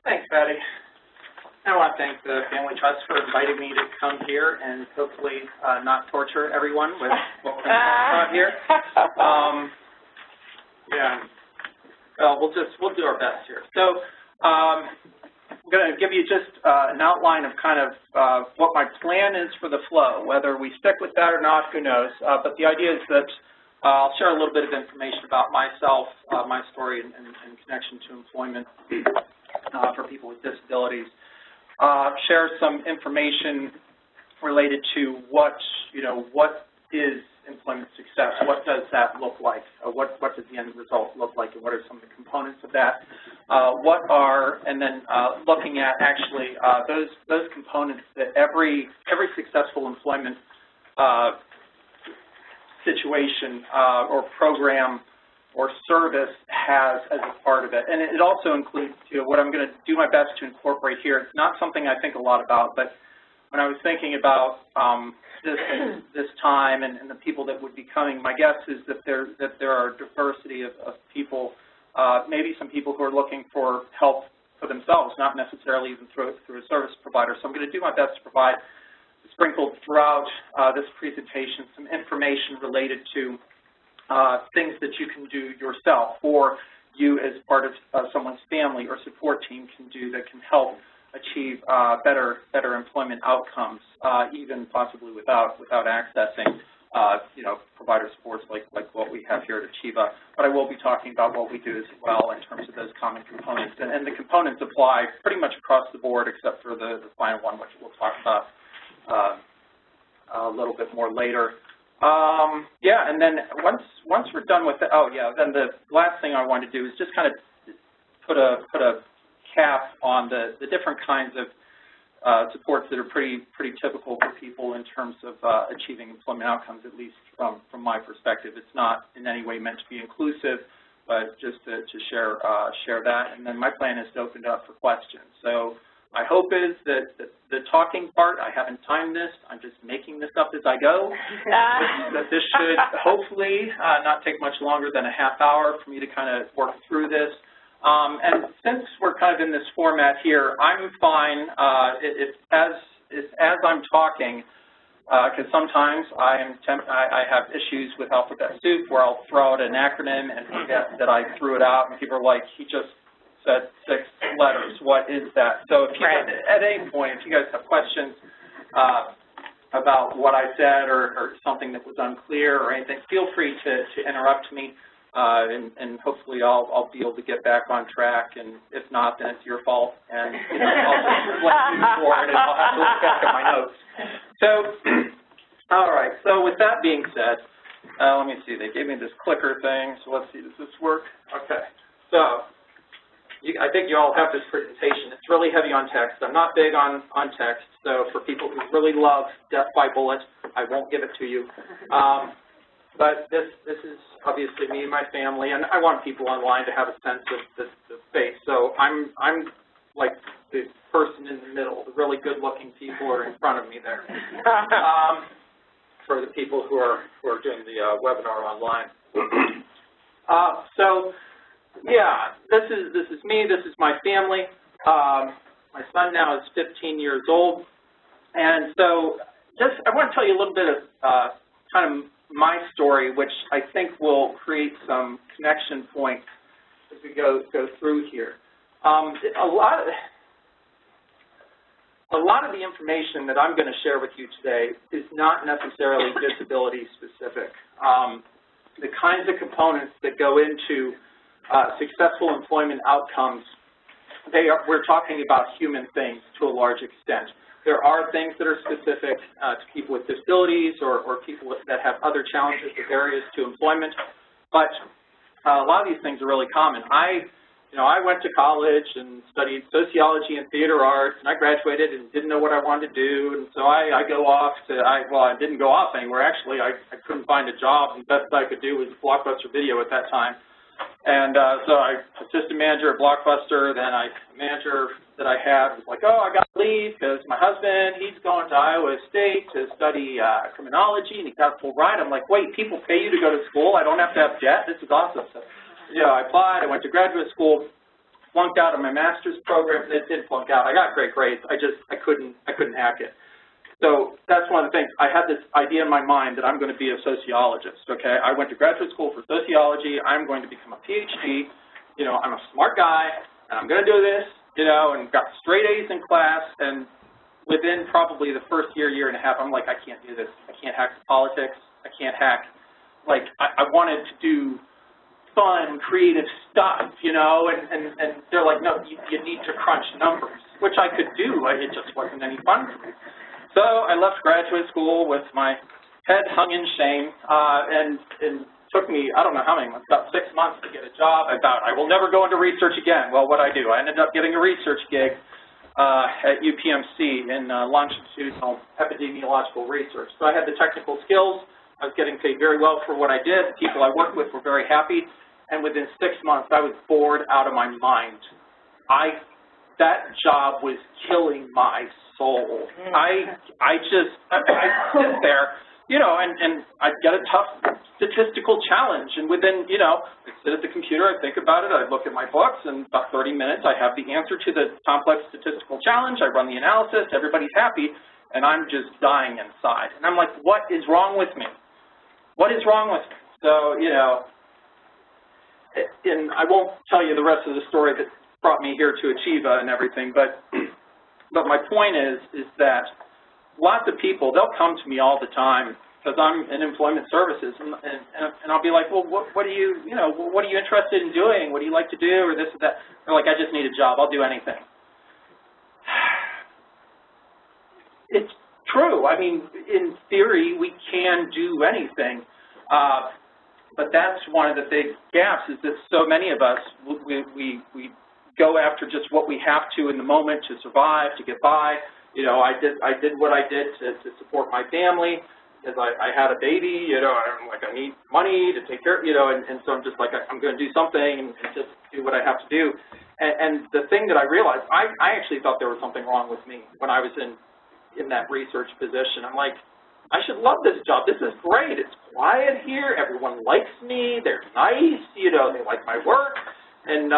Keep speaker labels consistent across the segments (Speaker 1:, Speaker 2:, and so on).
Speaker 1: Thanks, Patty. I want to thank the Family Trust for inviting me to come here and hopefully not torture everyone with what we're going to talk about here. We'll do our best here. So I'm going to give you just an outline of kind of what my plan is for the flow. Whether we stick with that or not, who knows. But the idea is that I'll share a little bit of information about myself, my story, and connection to employment for people with disabilities. Share some information related to what is employment success, what does that look like, what does the end result look like, and what are some of the components of that, and then looking at actually those components that every successful employment situation or program or service has as a part of it. And it also includes, what I'm going to do my best to incorporate here. It's not something I think a lot about, but when I was thinking about this time and the people that would be coming, my guess is that there are a diversity of people, maybe some people who are looking for help for themselves, not necessarily even through a service provider. So I'm going to do my best to provide, sprinkled throughout this presentation, some information related to things that you can do yourself, or you as part of someone's family or support team can do that can help achieve better employment outcomes, even possibly without accessing provider supports like what we have here at Achieva. But I will be talking about what we do as well in terms of those common components, and the components apply pretty much across the board except for the final one, which we'll talk about a little bit more later. And then once we're done with it, then the last thing I want to do is just kind of put a cap on the different kinds of supports that are pretty typical for people in terms of achieving employment outcomes, at least from my perspective. It's not in any way meant to be inclusive, but just to share that. And then my plan is to open it up for questions. So my hope is that the talking part, I haven't timed this, I'm just making this up as I go, that this should hopefully not take much longer than a half hour for me to kind of work through this. And since we're kind of in this format here, I'm fine as I'm talking, because sometimes I have issues with alphabet soup where I'll throw out an acronym and forget that I threw it out, and people are like, he just said 6 letters. What is that? So if you at any point, if you guys have questions about what I said or something that was unclear or anything, feel free to interrupt me, and hopefully I'll be able to get back on track. And if not, then it's your fault, and I'll just blame you for it, and I'll have to look back at my notes. So, all right. So with that being said, let me see. They gave me this clicker thing. So let's see. Does this work? Okay. So I think you all have this presentation. It's really heavy on text. I'm not big on text, so for people who really love death by bullet, I won't give it to you. But this is obviously me and my family, and I want people online to have a sense of the face. So I'm like the person in the middle. The really good-looking people are in front of me there. For the people who are doing the webinar online. Yeah, this is me. This is my family. My son now is 15 years old, and so I want to tell you a little bit of kind of my story, which I think will create some connection points as we go through here. A lot of the information that I'm going to share with you today is not necessarily disability specific. The kinds of components that go into successful employment outcomes, we're talking about human things to a large extent. There are things that are specific to people with disabilities or people that have other challenges or barriers to employment, but a lot of these things are really common. I went to college and studied sociology and theater arts, and I graduated and didn't know what I wanted to do, and so I go off to, I didn't go off anywhere, actually. I couldn't find a job, and the best I could do was Blockbuster Video at that time. And so I assistant manager at Blockbuster, then a manager that I had was like, oh, I got to leave because my husband, he's going to Iowa State to study criminology, and he got a full ride. I'm like, wait, people pay you to go to school? I don't have to have debt? This is awesome. So, I applied. I went to graduate school, flunked out of my master's program. It did flunk out. I got great grades. I couldn't hack it. So that's one of the things. I had this idea in my mind that I'm going to be a sociologist, okay? I went to graduate school for sociology. I'm going to become a PhD. You know, I'm a smart guy, and I'm going to do this, you know, and got straight A's in class. And within probably the first year, year and a half, I'm like, I can't do this. I can't hack politics. I can't hack. Like, I wanted to do fun, creative stuff, you know, and they're like, no, you need to crunch numbers, which I could do. It just wasn't any fun for me. So I left graduate school with my head hung in shame, and it took me, I don't know how many months, about 6 months to get a job. I thought, I will never go into research again. Well, what I do? I ended up getting a research gig at UPMC in longitudinal epidemiological research. So I had the technical skills. I was getting paid very well for what I did. The people I worked with were very happy. And within 6 months, I was bored out of my mind. That job was killing my soul. I sit there, you know, and I'd get a tough statistical challenge. And within, you know, I sit at the computer, I think about it, I look at my books, and about 30 minutes, I have the answer to the complex statistical challenge. I run the analysis, everybody's happy, and I'm just dying inside. And I'm like, what is wrong with me? What is wrong with me? So, you know, and I won't tell you the rest of the story that brought me here to Achieva and everything, but my point is that lots of people, they'll come to me all the time because I'm in employment services, and I'll be like, well, what are you interested in doing? What do you like to do, or this or that? They're like, I just need a job. I'll do anything. It's true. I mean, in theory, we can do anything. But that's one of the big gaps, is that so many of us, we go after just what we have to in the moment to survive, to get by. You know, I did what I did to support my family because I had a baby. You know, I'm like, I need money to take care of, you know, and so I'm just like, I'm going to do something and just do what I have to do. And the thing that I realized, I actually thought there was something wrong with me when I was in that research position. I'm like, I should love this job. This is great. It's quiet here. Everyone likes me. They're nice. You know, they like my work. And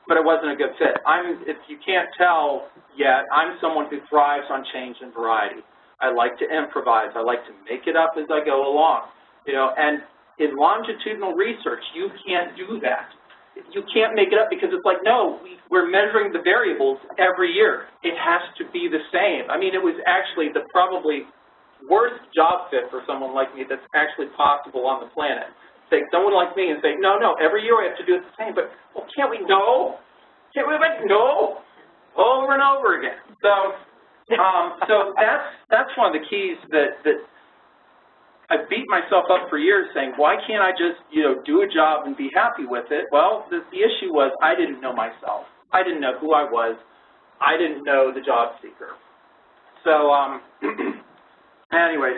Speaker 1: but it wasn't a good fit. If you can't tell yet, I'm someone who thrives on change and variety. I like to improvise. I like to make it up as I go along. You know, and in longitudinal research, you can't do that. You can't make it up because it's like, no, we're measuring the variables every year. It has to be the same. I mean, it was actually the probably worst job fit for someone like me that's actually possible on the planet. Take someone like me and say, no, every year we have to do it the same, but well, can't we know? Can't we make no? Over and over again. So that's one of the keys that I beat myself up for years saying, why can't I just, you know, do a job and be happy with it? Well, the issue was I didn't know myself. I didn't know who I was. I didn't know the job seeker. So anyway,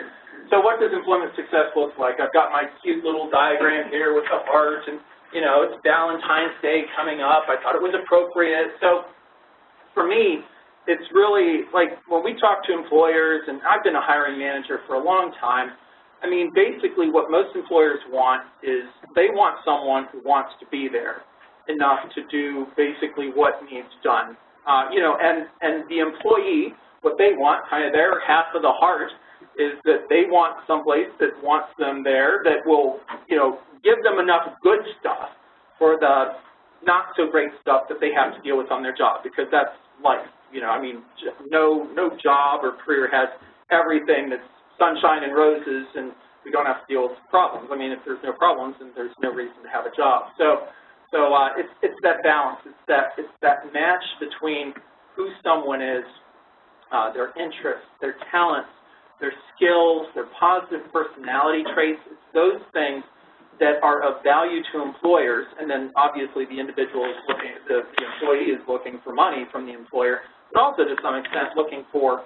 Speaker 1: so what does employment success look like? I've got my cute little diagram here with the heart, and, you know, it's Valentine's Day coming up. I thought it was appropriate. So for me, it's really like when we talk to employers, and I've been a hiring manager for a long time, I mean, basically what most employers want is they want someone who wants to be there enough to do basically what needs done. You know, and the employee, what they want, kind of their half of the heart, is that they want someplace that wants them there that will, you know, give them enough good stuff for the not so great stuff that they have to deal with on their job, because that's life. You know, I mean, no job or career has everything that's sunshine and roses, and we don't have to deal with problems. I mean, if there's no problems, then there's no reason to have a job. So it's that balance. It's that match between who someone is, their interests, their talents, their skills, their positive personality traits. It's those things that are of value to employers, and then obviously the individual is looking, the employee is looking for money from the employer, but also to some extent looking for,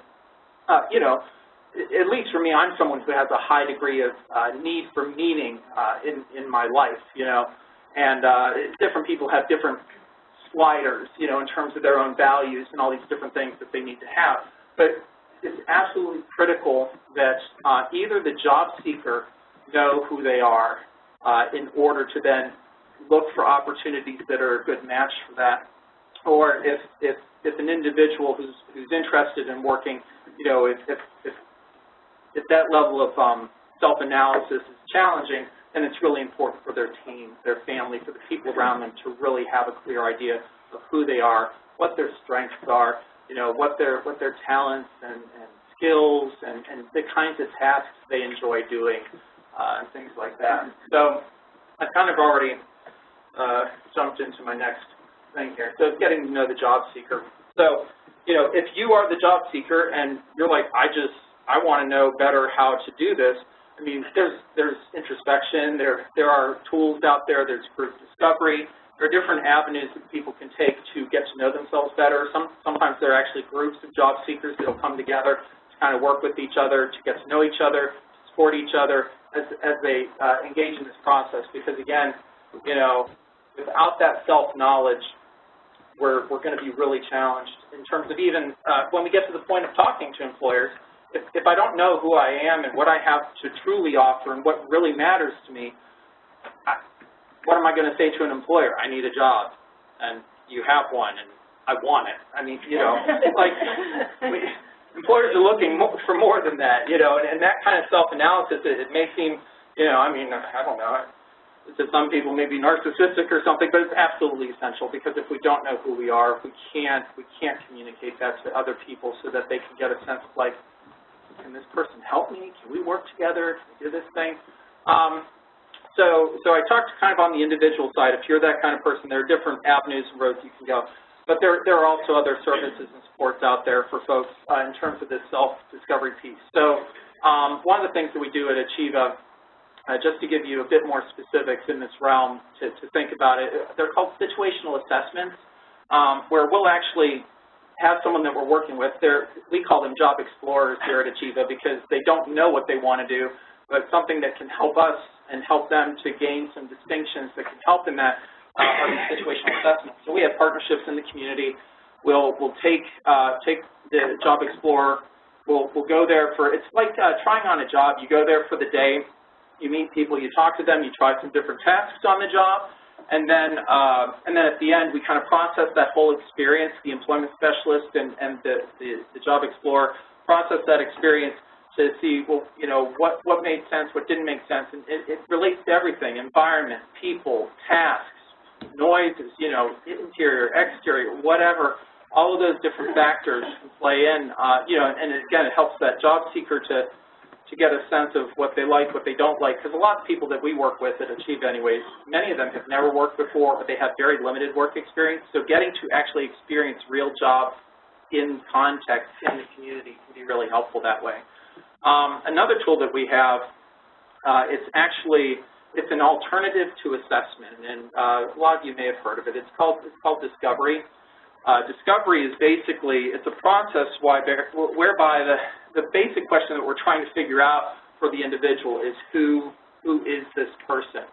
Speaker 1: you know, at least for me, I'm someone who has a high degree of need for meaning in my life, you know, and different people have different sliders, you know, in terms of their own values and all these different things that they need to have. But it's absolutely critical that either the job seeker know who they are in order to then look for opportunities that are a good match for that, or if an individual who's interested in working, you know, if that level of self-analysis is challenging, then it's really important for their team, their family, for the people around them to really have a clear idea of who they are, what their strengths are, you know, what their talents and skills and the kinds of tasks they enjoy doing, and things like that. So I kind of already jumped into my next thing here. So it's getting to know the job seeker. So, you know, if you are the job seeker and you're like, I want to know better how to do this, I mean, there's introspection, there are tools out there, there's group discovery, there are different avenues that people can take to get to know themselves better. Sometimes there are actually groups of job seekers that will come together to kind of work with each other, to get to know each other, to support each other as they engage in this process. Because again, you know, without that self-knowledge, we're going to be really challenged in terms of even when we get to the point of talking to employers. If I don't know who I am and what I have to truly offer and what really matters to me, what am I going to say to an employer? I need a job, and you have one, and I want it. I mean, you know, like employers are looking for more than that, you know, and that kind of self-analysis, it may seem, you know, I mean, I don't know, to some people maybe narcissistic or something, but it's absolutely essential, because if we don't know who we are, we can't communicate that to other people so that they can get a sense of like, can this person help me? Can we work together? Can we do this thing? So I talked kind of on the individual side. If you're that kind of person, there are different avenues and roads you can go. But there are also other services and supports out there for folks in terms of this self-discovery piece. So one of the things that we do at Achieva, just to give you a bit more specifics in this realm to think about it, they're called situational assessments, where we'll actually have someone that we're working with. We call them job explorers here at Achieva because they don't know what they want to do, but something that can help us and help them to gain some distinctions that can help in that are these situational assessments. So we have partnerships in the community. We'll take the job explorer. We'll go there for, it's like trying on a job. You go there for the day, you meet people, you talk to them, you try some different tasks on the job, and then at the end, we kind of process that whole experience. The employment specialist and the job explorer process that experience to see, well, you know, what made sense, what didn't make sense, and it relates to everything: environment, people, tasks, noises, you know, interior, exterior, whatever. All of those different factors can play in, you know, and again, it helps that job seeker to get a sense of what they like, what they don't like, because a lot of people that we work with at Achieva anyways, many of them have never worked before, or they have very limited work experience, so getting to actually experience real jobs in context in the community can be really helpful that way. Another tool that we have, it's an alternative to assessment, and a lot of you may have heard of it. It's called Discovery. Discovery is basically, it's a process whereby the basic question that we're trying to figure out for the individual is who is this person?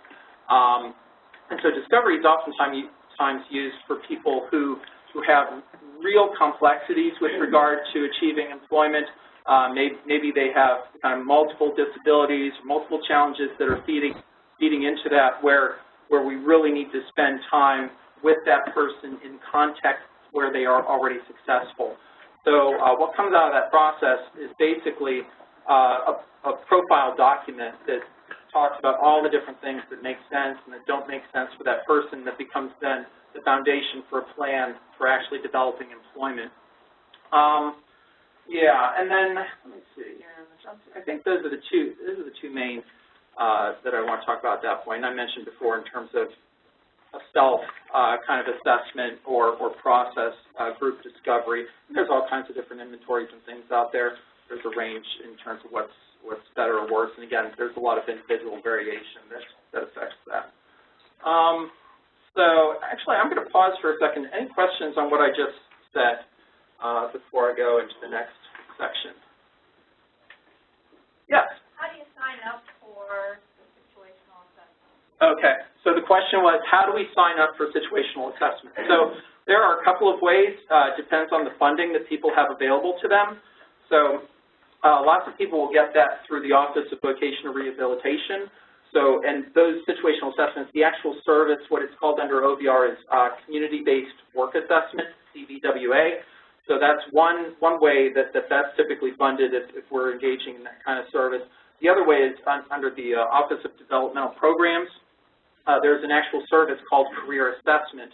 Speaker 1: And so Discovery is oftentimes used for people who have real complexities with regard to achieving employment. Maybe they have kind of multiple disabilities, multiple challenges that are feeding into that, where we really need to spend time with that person in context where they are already successful. So what comes out of that process is basically a profile document that talks about all the different things that make sense and that don't make sense for that person, that becomes then the foundation for a plan for actually developing employment. Yeah, and then let me see. I think those are the two main that I want to talk about at that point. And I mentioned before in terms of a self kind of assessment or process, group discovery. There's all kinds of different inventories and things out there. There's a range in terms of what's better or worse. And again, there's a lot of individual variation that affects that. So actually, I'm going to pause for a second. Any questions on what I just said before I go into the next section? Yes?
Speaker 2: How do you sign up for the situational assessment?
Speaker 1: Okay, so the question was, how do we sign up for situational assessment? So there are a couple of ways. Depends on the funding that people have available to them. So lots of people will get that through the Office of Vocational Rehabilitation. So, and those situational assessments, the actual service, what it's called under OVR is Community-Based Work Assessment, CBWA. So that's one way that's typically funded if we're engaging in that kind of service. The other way is under the Office of Developmental Programs. There's an actual service called Career Assessment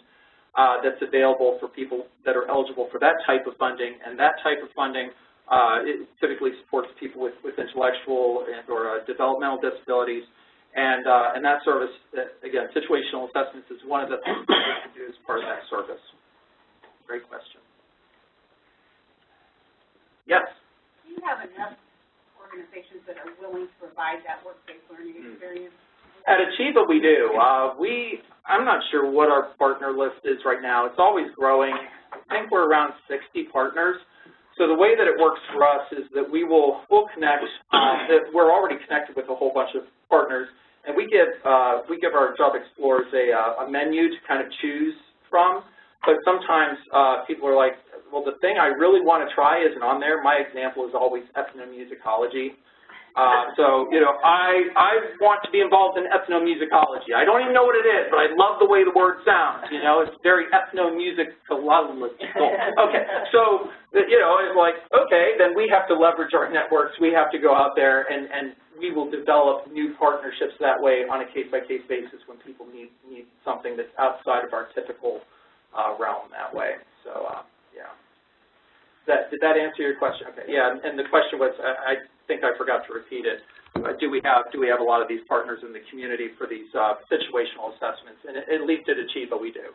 Speaker 1: that's available for people that are eligible for that type of funding, and that type of funding it typically supports people with intellectual and or developmental disabilities, and that service, again, situational assessments is one of the things that we can do as part of that service. Great question. Yes?
Speaker 3: Do you have enough organizations that are willing to provide that work-based learning experience?
Speaker 1: At Achieva, we do. I'm not sure what our partner list is right now. It's always growing. I think we're around 60 partners. So the way that it works for us is that we'll connect. We're already connected with a whole bunch of partners, and we give our job explorers a menu to kind of choose from. But sometimes people are like, well, the thing I really want to try isn't on there. My example is always ethnomusicology. So, you know, I want to be involved in ethnomusicology. I don't even know what it is, but I love the way the word sounds. You know, it's very ethnomusicological. Okay, so, you know, it's like, okay, then we have to leverage our networks. We have to go out there, and we will develop new partnerships that way on a case-by-case basis when people need something that's outside of our typical realm that way. So, yeah. Did that answer your question? Okay. Yeah, and the question was, I think I forgot to repeat it. Do we have a lot of these partners in the community for these situational assessments? And at least at Achieva, we do.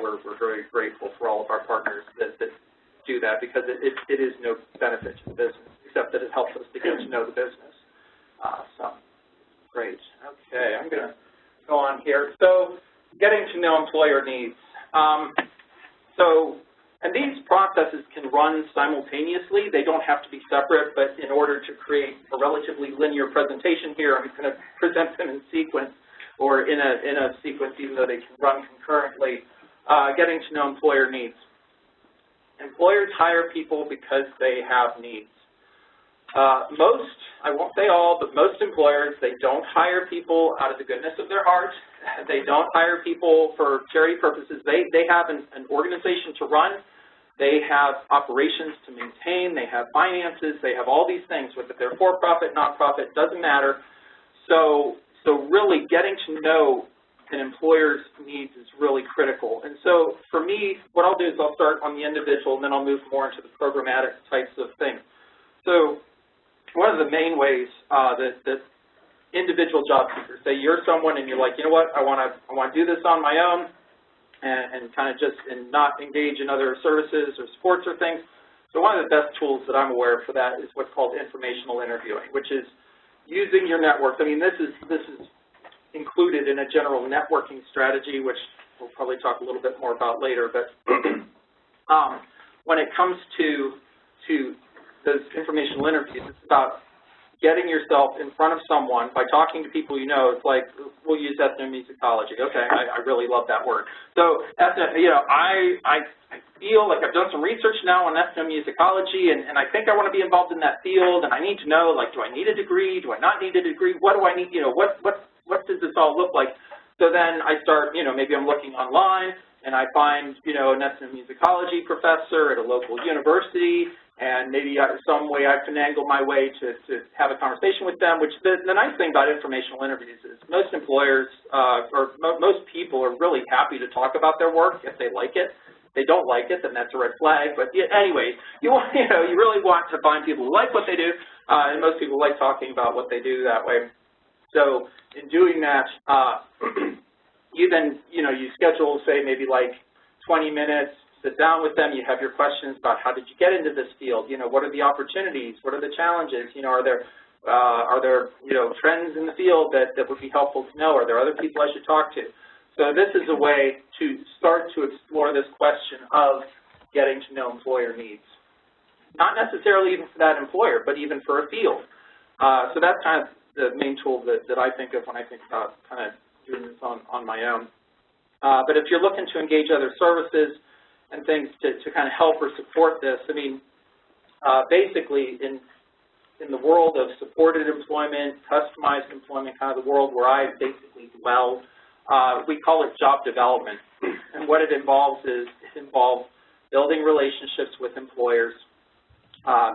Speaker 1: We're very grateful for all of our partners that do that, because it is no benefit to the business, except that it helps us to get to know the business. So, great. Okay, I'm going to go on here. So, getting to know employer needs. And these processes can run simultaneously. They don't have to be separate, but in order to create a relatively linear presentation here, I'm going to present them in sequence, or in a sequence, even though they can run concurrently. Getting to know employer needs. Employers hire people because they have needs. Most, I won't say all, but most employers, they don't hire people out of the goodness of their heart. They don't hire people for charity purposes. They have an organization to run. They have operations to maintain. They have finances. They have all these things. Whether they're for-profit, not-profit, doesn't matter. So really getting to know an employer's needs is really critical. And so for me, what I'll do is I'll start on the individual, and then I'll move more into the programmatic types of things. So one of the main ways that individual job seekers, say you're someone and you're like, you know what, I want to do this on my own and kind of just not engage in other services or supports or things. So one of the best tools that I'm aware of for that is what's called informational interviewing, which is using your networks. I mean, this is included in a general networking strategy, which we'll probably talk a little bit more about later. But when it comes to those informational interviews, it's about getting yourself in front of someone by talking to people you know. It's like, we'll use ethnomusicology. Okay, I really love that word. So, you know, I feel like I've done some research now on ethnomusicology, and I think I want to be involved in that field, and I need to know, like, do I need a degree? Do I not need a degree? What do I need? You know, what does this all look like? So then I start, you know, maybe I'm looking online, and I find, you know, an ethnomusicology professor at a local university, and maybe some way I finagle my way to have a conversation with them, which the nice thing about informational interviews is most employers or most people are really happy to talk about their work if they like it. If they don't like it, then that's a red flag. But anyways, you really want to find people who like what they do, and most people like talking about what they do that way. So in doing that, you then, you know, you schedule, say, maybe like 20 minutes, sit down with them, you have your questions about how did you get into this field, you know, what are the opportunities, what are the challenges, you know, are there you know, trends in the field that would be helpful to know, are there other people I should talk to? So this is a way to start to explore this question of getting to know employer needs. Not necessarily even for that employer, but even for a field. So that's kind of the main tool that I think of when I think about kind of doing this on my own. But if you're looking to engage other services and things to kind of help or support this, I mean, basically in the world of supported employment, customized employment, kind of the world where I basically dwell, we call it job development. And what it involves is building relationships with employers,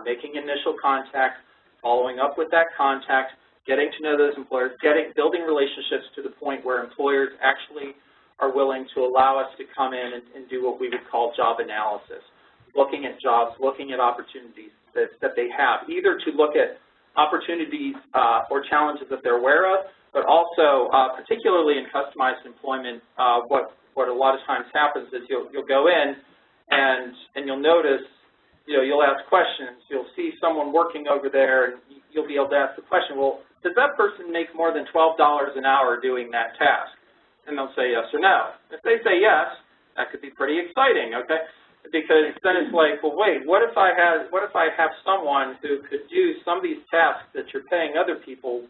Speaker 1: making initial contact, following up with that contact, getting to know those employers, building relationships to the point where employers actually are willing to allow us to come in and do what we would call job analysis, looking at jobs, looking at opportunities that they have, either to look at opportunities or challenges that they're aware of, but also, particularly in customized employment, what a lot of times happens is you'll go in and you'll notice, you'll ask questions, you'll see someone working over there, and you'll be able to ask the question, well, does that person make more than $12 an hour doing that task? And they'll say yes or no. If they say yes, that could be pretty exciting, okay? Because then it's like, well, wait, what if I have someone who could do some of these tasks that you're paying other people,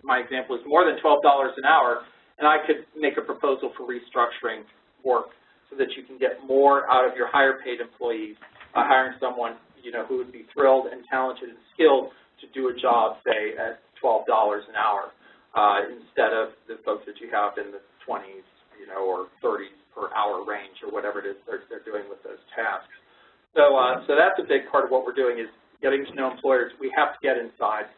Speaker 1: my example is more than $12 an hour, and I could make a proposal for restructuring work so that you can get more out of your higher paid employees by hiring someone, who would be thrilled and talented and skilled to do a job, say, at $12 an hour instead of the folks that you have in the 20s, or 30s per hour range or whatever it is they're doing with those tasks. So that's a big part of what we're doing is getting to know employers. We have to get inside.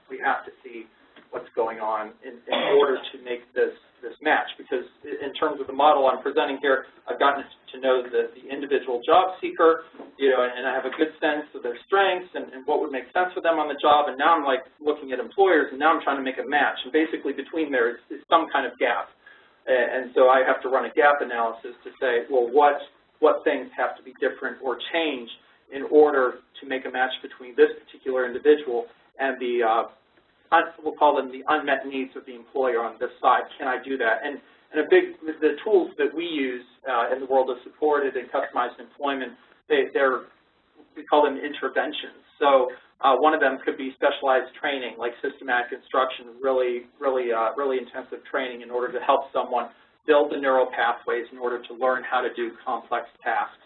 Speaker 1: We have to see what's going on in order to make this match, because in terms of the model I'm presenting here, I've gotten to know the individual job seeker, and I have a good sense of their strengths and what would make sense for them on the job, and now I'm like looking at employers, and now I'm trying to make a match, and basically between there is some kind of gap. And so I have to run a gap analysis to say, well, what things have to be different or change in order to make a match between this particular individual and the we'll call them the unmet needs of the employer on this side. Can I do that? And the tools that we use in the world of supported and customized employment, we call them interventions. So one of them could be specialized training, like systematic instruction, really intensive training in order to help someone build the neural pathways in order to learn how to do complex tasks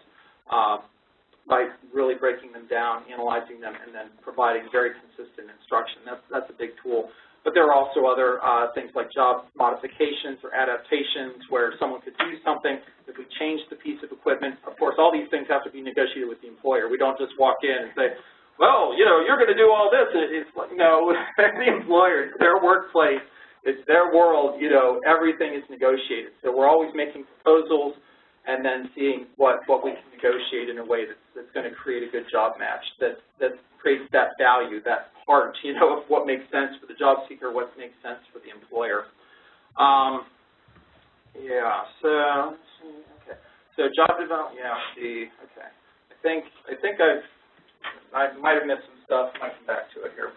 Speaker 1: by really breaking them down, analyzing them, and then providing very consistent instruction. That's a big tool. But there are also other things like job modifications or adaptations where someone could do something. If we change the piece of equipment, of course, all these things have to be negotiated with the employer. We don't just walk in and say, well, you're going to do all this. It's like, no, the employer, it's their workplace, it's their world, everything is negotiated. So we're always making proposals and then seeing what we can negotiate in a way that's going to create a good job match, that creates that value, that part, of what makes sense for the job seeker, what makes sense for the employer. So job development, okay. I think I might have missed some stuff. I might come back to it here.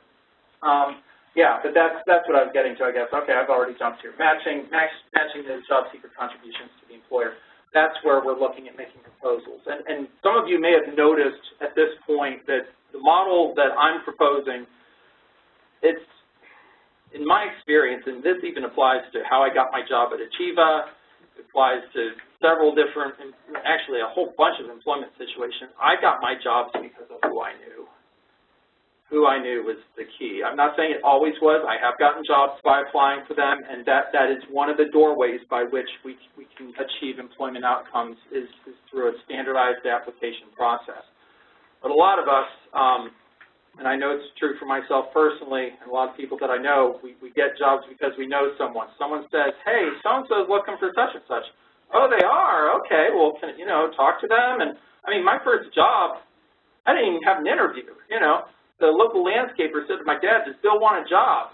Speaker 1: But that's what I was getting to, I guess. Okay, I've already jumped here. Matching the job seeker contributions to the employer. That's where we're looking at making proposals. And some of you may have noticed at this point that the model that I'm proposing, it's, in my experience, and this even applies to how I got my job at Achieva, it applies to several different, actually a whole bunch of employment situations. I got my jobs because of who I knew. Who I knew was the key. I'm not saying it always was. I have gotten jobs by applying for them, and that is one of the doorways by which we can achieve employment outcomes is through a standardized application process. But a lot of us, and I know it's true for myself personally, and a lot of people that I know, we get jobs because we know someone. Someone says, hey, so-and-so is looking for such and such. Oh, they are? Okay, well, can, talk to them. And, I mean, my first job, I didn't even have an interview, The local landscaper said to my dad, does Bill want a job?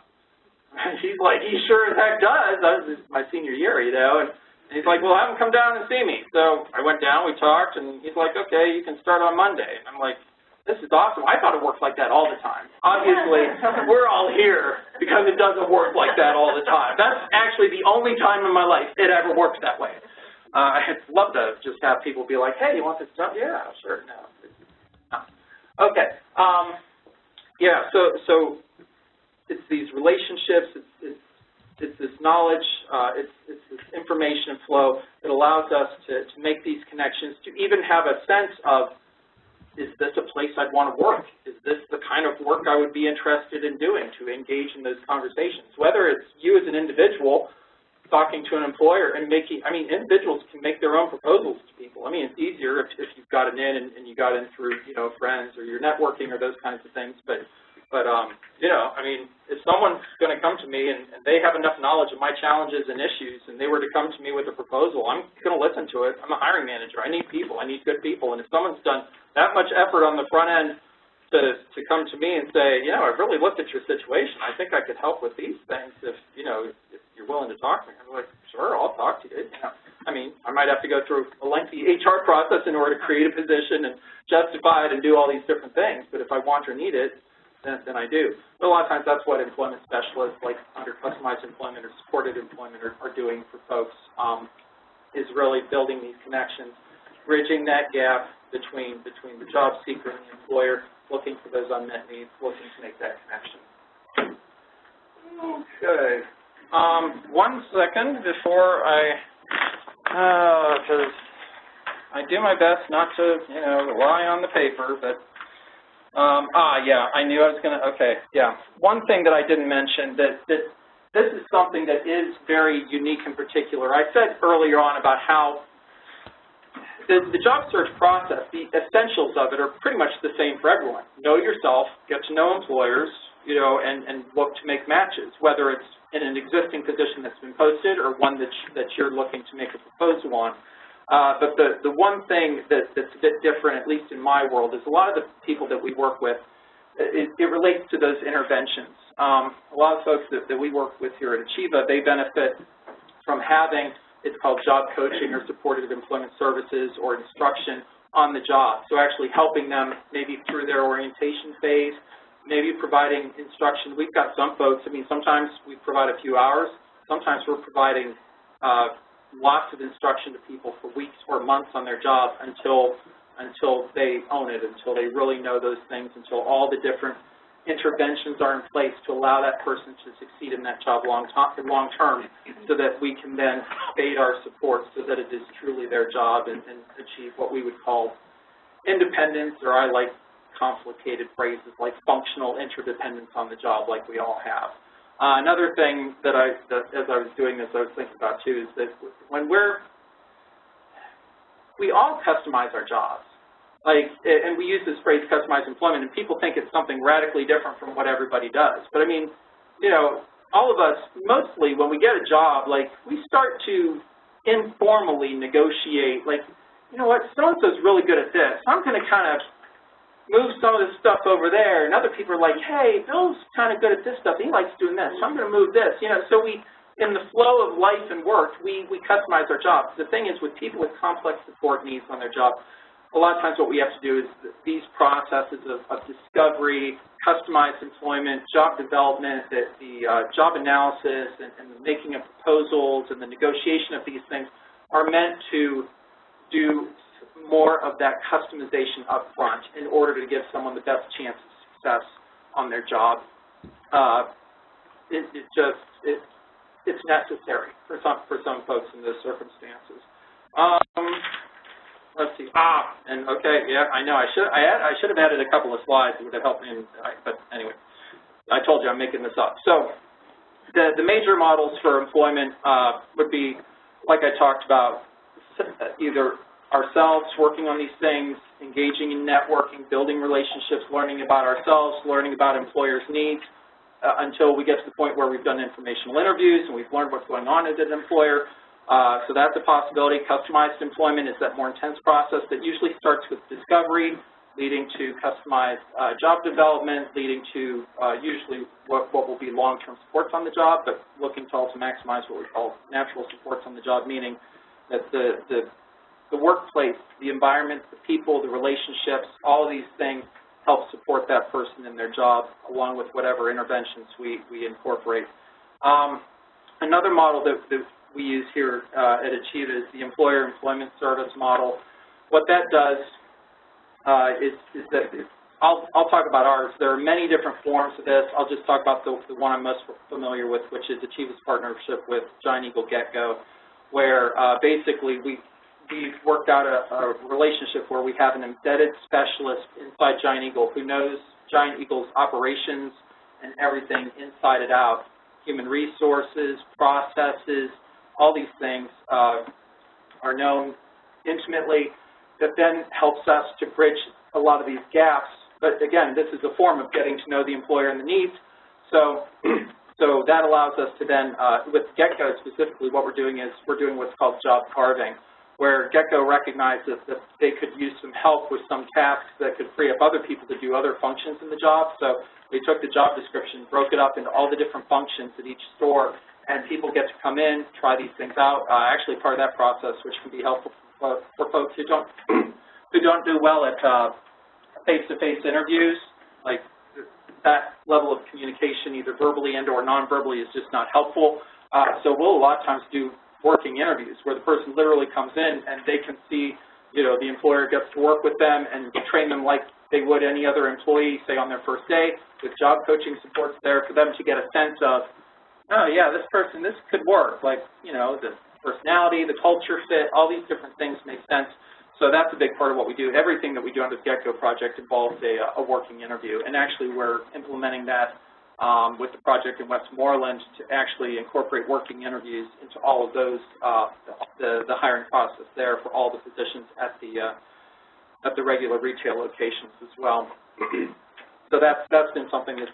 Speaker 1: And he's like, he sure as heck does. That was my senior year, and he's like, well, have him come down and see me. So I went down, we talked, and he's like, okay, you can start on Monday. And I'm like, this is awesome. I thought it worked like that all the time. Obviously, we're all here because it doesn't work like that all the time. That's actually the only time in my life it ever works that way. I'd love to just have people be like, hey, you want this job? Yeah, sure, no. Okay. So it's these relationships, it's this knowledge, it's this information flow that allows us to make these connections, to even have a sense of is this a place I'd want to work? Is this the kind of work I would be interested in doing, to engage in those conversations? Whether it's you as an individual talking to an employer and making, I mean, individuals can make their own proposals to people. I mean, it's easier if you've got it in and you got in through, you know, friends or your networking or those kinds of things. But you know, I mean, if someone's going to come to me and they have enough knowledge of my challenges and issues and they were to come to me with a proposal, I'm going to listen to it. I'm a hiring manager. I need people. I need good people. And if someone's done that much effort on the front end to come to me and say, you know, I've really looked at your situation. I think I could help with these things if, you know, if you're willing to talk to me. I'm like, sure, I'll talk to you. You know, I mean, I might have to go through a lengthy HR process in order to create a position and justify it and do all these different things. But if I want or need it, then I do. But a lot of times that's what employment specialists, like under customized employment or supported employment, are doing for folks, is really building these connections, bridging that gap between the job seeker and the employer, looking for those unmet needs, looking to make that connection. Okay. 1 second before because I do my best not to, you know, rely on the paper, but yeah, I knew I was going to, okay, yeah. One thing that I didn't mention, that this is something that is very unique and particular. I said earlier on about how the job search process, the essentials of it are pretty much the same for everyone. Know yourself, get to know employers, you know, and look to make matches, whether it's in an existing position that's been posted or one that you're looking to make a proposal on. But the one thing that's a bit different, at least in my world, is a lot of the people that we work with, it relates to those interventions. A lot of folks that we work with here at Achieva, they benefit from having, it's called job coaching or supported employment services or instruction on the job. So actually helping them maybe through their orientation phase, maybe providing instruction. We've got some folks, I mean, sometimes we provide a few hours, sometimes we're providing lots of instruction to people for weeks or months on their job until they own it, until they really know those things, until all the different interventions are in place to allow that person to succeed in that job long term, so that we can then fade our support so that it is truly their job and achieve what we would call independence, or I like complicated phrases like functional interdependence on the job, like we all have. Another thing that as I was doing this, I was thinking about too, is that when we all customize our jobs. Like, and we use this phrase customized employment, and people think it's something radically different from what everybody does. But I mean, you know, all of us, mostly when we get a job, like, we start to informally negotiate, like, you know what, so-and-so's really good at this. I'm going to kind of move some of this stuff over there, and other people are like, hey, Bill's kind of good at this stuff. He likes doing this, so I'm going to move this. You know, so we, in the flow of life and work, we customize our jobs. The thing is, with people with complex support needs on their job, a lot of times what we have to do is these processes of discovery, customized employment, job development, the job analysis, and the making of proposals and the negotiation of these things are meant to do more of that customization up front in order to give someone the best chance of success on their job. It's necessary for some folks in those circumstances. Let's see. And okay, yeah, I know. I should have added a couple of slides that would have helped me. But anyway, I told you I'm making this up. So the major models for employment would be, like I talked about, either ourselves working on these things, engaging in networking, building relationships, learning about ourselves, learning about employers' needs, until we get to the point where we've done informational interviews and we've learned what's going on at an employer. So that's a possibility. Customized employment is that more intense process that usually starts with discovery, leading to customized job development, leading to usually what will be long-term supports on the job, but looking to also maximize what we call natural supports on the job, meaning that the workplace, the environment, the people, the relationships, all of these things help support that person in their job, along with whatever interventions we incorporate. Another model that we use here at Achieva is the employer employment service model. What that does is that I'll talk about ours. There are many different forms of this. I'll just talk about the one I'm most familiar with, which is Achieva's partnership with Giant Eagle Get-Go, where basically we've worked out a relationship where we have an embedded specialist inside Giant Eagle who knows Giant Eagle's operations and everything inside and out. Human resources, processes, all these things are known intimately. That then helps us to bridge a lot of these gaps. But again, this is a form of getting to know the employer and the needs. So that allows us to then, with Get-Go specifically, what we're doing is we're doing what's called job carving, where Get-Go recognizes that they could use some help with some tasks that could free up other people to do other functions in the job. So we took the job description, broke it up into all the different functions at each store, and people get to come in, try these things out. Actually, part of that process, which can be helpful for folks who don't do well at face-to-face interviews, like that level of communication, either verbally and or non-verbally, is just not helpful. So we'll a lot of times do working interviews where the person literally comes in and they can see, the employer gets to work with them and train them like they would any other employee, say on their first day, with job coaching supports there for them to get a sense of, oh yeah, this person, this could work, like, the personality, the culture fit, all these different things make sense. So that's a big part of what we do. Everything that we do under the Get-Go project involves a working interview, and actually we're implementing that with the project in Westmoreland to actually incorporate working interviews into all of those, the hiring process there for all the positions at the regular retail locations as well. So that's been something that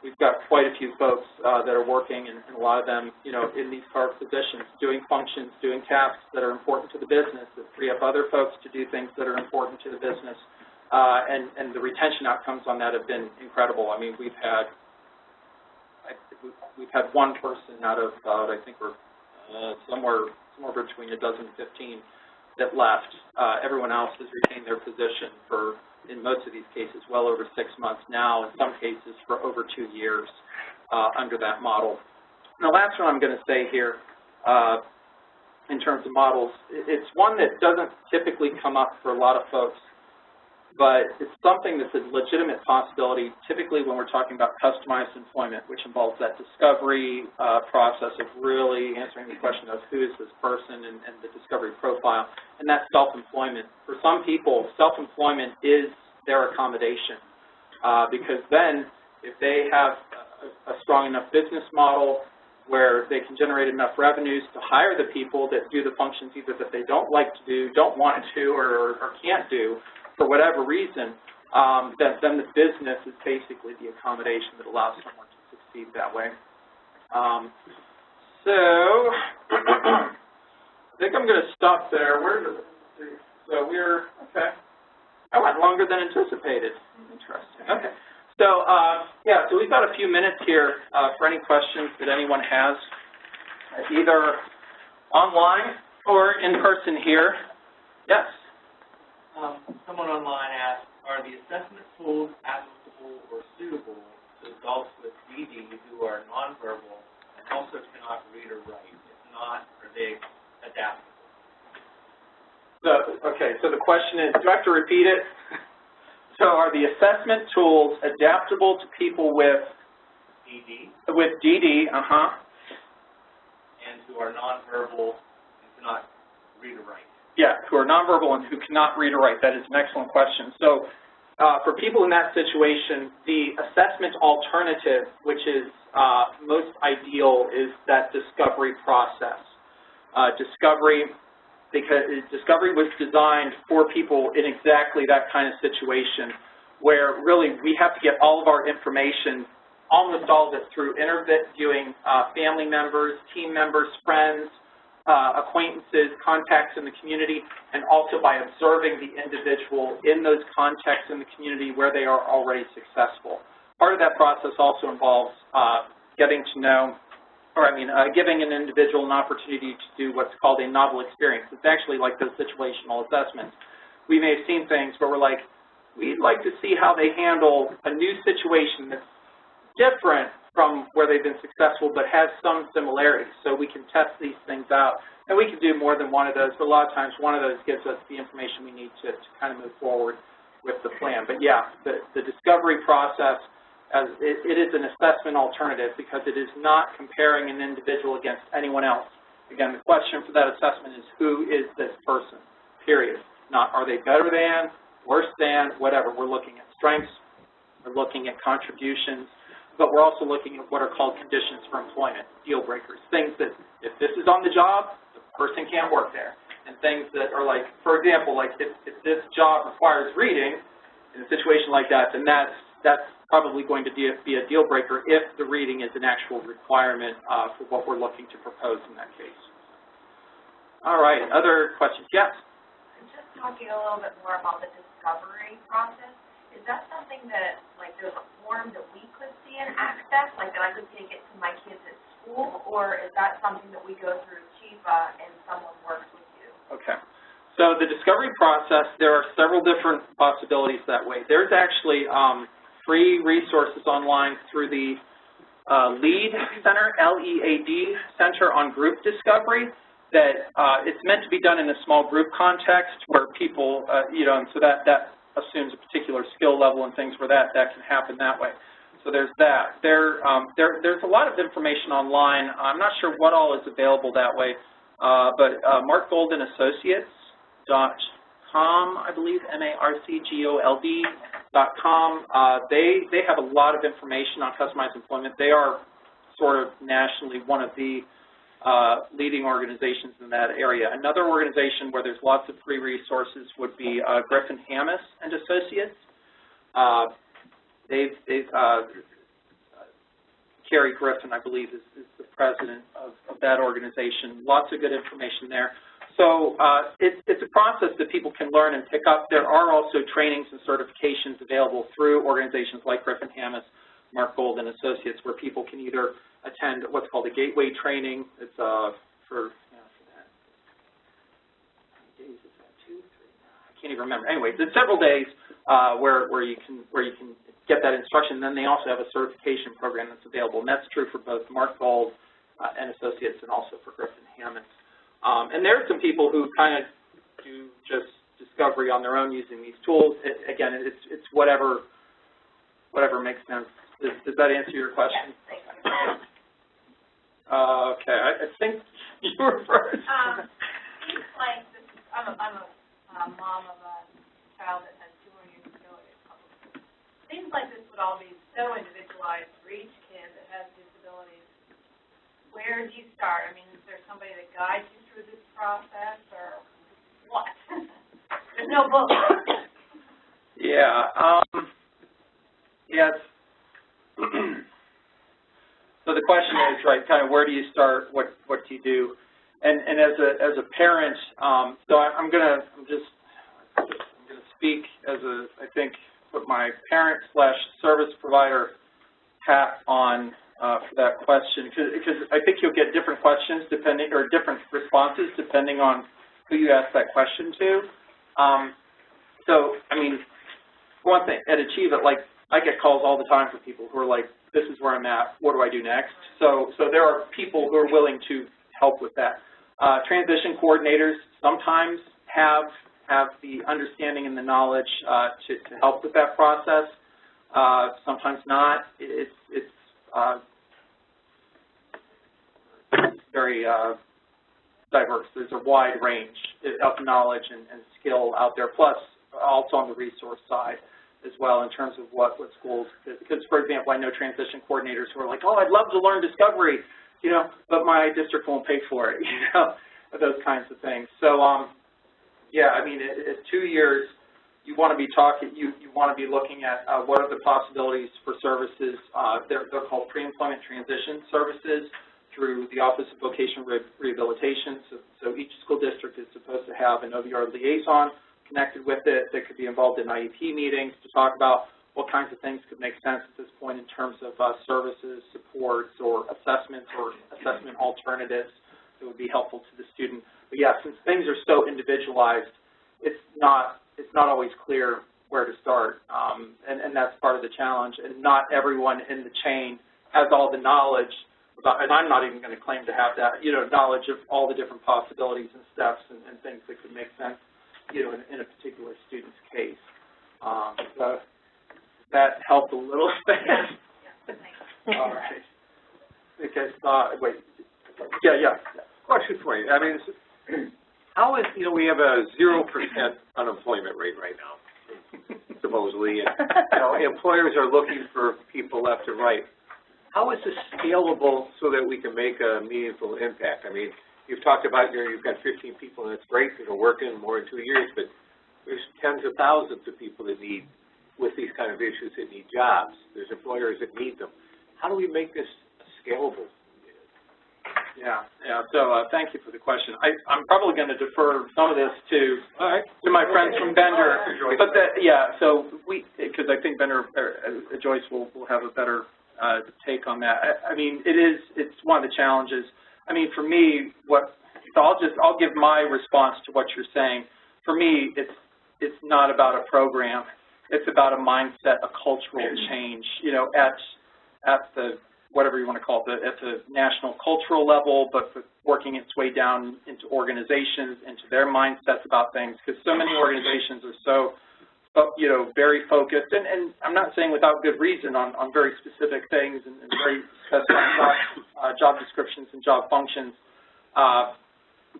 Speaker 1: we've got quite a few folks that are working, and a lot of them, in these carved positions, doing functions, doing tasks that are important to the business, that free up other folks to do things that are important to the business. And the retention outcomes on that have been incredible. I mean, we've had one person out of I think we're somewhere between a dozen and 15 that left. Everyone else has retained their position for, in most of these cases, well over 6 months now, in some cases for over 2 years under that model. And the last one I'm going to say here, in terms of models, it's one that doesn't typically come up for a lot of folks, but it's something that's a legitimate possibility, typically when we're talking about customized employment, which involves that discovery process of really answering the question of who is this person and the discovery profile, and that's self-employment. For some people, self-employment is their accommodation, because then if they have a strong enough business model where they can generate enough revenues to hire the people that do the functions either that they don't like to do, don't want to, or can't do, for whatever reason, then the business is basically the accommodation that allows someone to succeed that way. So I think I'm going to stop there. So we're, okay. I went longer than anticipated. Interesting. Okay. So, yeah, so we've got a few minutes here for any questions that anyone has, either online or in person here. Yes?
Speaker 4: Someone online asked, are the assessment tools applicable or suitable to adults with DD who are nonverbal and also cannot read or write? If not, are they adaptable?
Speaker 1: Okay, so the question is, do I have to repeat it? So are the assessment tools adaptable to people with
Speaker 4: DD?
Speaker 1: With DD,
Speaker 4: And who are nonverbal and cannot read or write?
Speaker 1: Yeah, who are nonverbal and who cannot read or write. That is an excellent question. So for people in that situation, the assessment alternative, which is most ideal, is that discovery process. Discovery was designed for people in exactly that kind of situation where really we have to get all of our information, almost all of it, through interviewing family members, team members, friends, acquaintances, contacts in the community, and also by observing the individual in those contexts in the community where they are already successful. Part of that process also involves getting to know, giving an individual an opportunity to do what's called a novel experience. It's actually like those situational assessments. We may have seen things where we're like, we'd like to see how they handle a new situation that's different from where they've been successful but has some similarities. So we can test these things out. And we can do more than one of those, but a lot of times one of those gives us the information we need to kind of move forward with the plan. But yeah, the discovery process, it is an assessment alternative because it is not comparing an individual against anyone else. Again, the question for that assessment is, who is this person, period. Not are they better than, worse than, whatever. We're looking at strengths, we're looking at contributions, but we're also looking at what are called conditions for employment, deal breakers, things that if this is on the job, the person can't work there. And things that are like, for example, like if this job requires reading, in a situation like that, then that's probably going to be a deal breaker if the reading is an actual requirement for what we're looking to propose in that case. All right, other questions? Yes?
Speaker 2: Just talking a little bit more about the discovery process, is that something that, like, there's a form that we could see and access, like that I could take it to my kids at school, or is that something that we go through Achieva and someone works with you?
Speaker 1: Okay. So the discovery process, there are several different possibilities that way. There's actually free resources online through the LEAD Center, L-E-A-D Center on Group Discovery, that it's meant to be done in a small group context where people, and so that assumes a particular skill level and things where that can happen that way. So there's that. There's a lot of information online. I'm not sure what all is available that way, but markgoldenassociates.com, I believe, markgold.com. They have a lot of information on customized employment. They are sort of nationally one of the leading organizations in that area. Another organization where there's lots of free resources would be Griffin Hammis and Associates. Carrie Griffin, I believe, is the president of that organization. Lots of good information there. So it's a process that people can learn and pick up. There are also trainings and certifications available through organizations like Griffin Hammis, Mark Gold and Associates, where people can either attend what's called a gateway training. It's for that. How many days is that? 2, 3? I can't even remember. Anyways, it's several days where you can get that instruction. Then they also have a certification program that's available, and that's true for both Mark Gold and Associates and also for Griffin Hammis. And there are some people who kind of do just discovery on their own using these tools. Again, it's whatever makes sense. Does that answer your question?
Speaker 2: Yes, thank you.
Speaker 1: Okay, I think you were first.
Speaker 2: Seems like this is, I'm a mom of a child that has 2 learning disabilities. Seems like this would all be so individualized for each kid that has disabilities. Where do you start? I mean, is there somebody that guides you through this process, or what? There's no book.
Speaker 1: Yeah. Yes. So the question is, right, kind of where do you start? What do you do? And as a parent, so I'm gonna speak as I think put my parent/service provider hat on for that question, because I think you'll get different questions depending, or different responses depending on who you ask that question to. So I mean, one thing at Achieva, like, I get calls all the time from people who are like, this is where I'm at, what do I do next? So there are people who are willing to help with that. Transition coordinators sometimes have the understanding and the knowledge to help with that process. Sometimes not. It's very diverse. There's a wide range of knowledge and skill out there, plus also on the resource side as well in terms of what schools, because, for example, I know transition coordinators who are like, oh, I'd love to learn discovery, but my district won't pay for it, those kinds of things. So, yeah, I mean, at 2 years, you want to be you want to be looking at what are the possibilities for services. They're called pre-employment transition services through the Office of Vocational Rehabilitation. So each school district is supposed to have an OVR liaison connected with it that could be involved in IEP meetings to talk about what kinds of things could make sense at this point in terms of services, supports, or assessments or assessment alternatives that would be helpful to the student. But yeah, since things are so individualized, it's not always clear where to start, and that's part of the challenge. And not everyone in the chain has all the knowledge about, and I'm not even going to claim to have that, knowledge of all the different possibilities and steps and things that could make sense, in a particular student's case. So that helped a little bit.
Speaker 2: Yeah.
Speaker 1: All right. Because, wait. Yeah.
Speaker 5: Question for you. I mean, how is, you know, we have a 0% unemployment rate right now, supposedly, and, you know, employers are looking for people left and right. How is this scalable so that we can make a meaningful impact? I mean, you've talked about, you've got 15 people, and it's great that are working more than 2 years, but there's tens of thousands of people that need, with these kind of issues, that need jobs. There's employers that need them. How do we make this scalable?
Speaker 1: Yeah. So thank you for the question. I'm probably going to defer some of this to my friends from Bender, but so because I think Bender, Joyce will have a better take on that. I mean, it's one of the challenges. I mean, for me, I'll give my response to what you're saying. For me, it's not about a program. It's about a mindset, a cultural change. You know, at the whatever you want to call it, at the national cultural level, but working its way down into organizations, into their mindsets about things, because so many organizations are so, you know, very focused, and I'm not saying without good reason on very specific things and very specific job descriptions and job functions.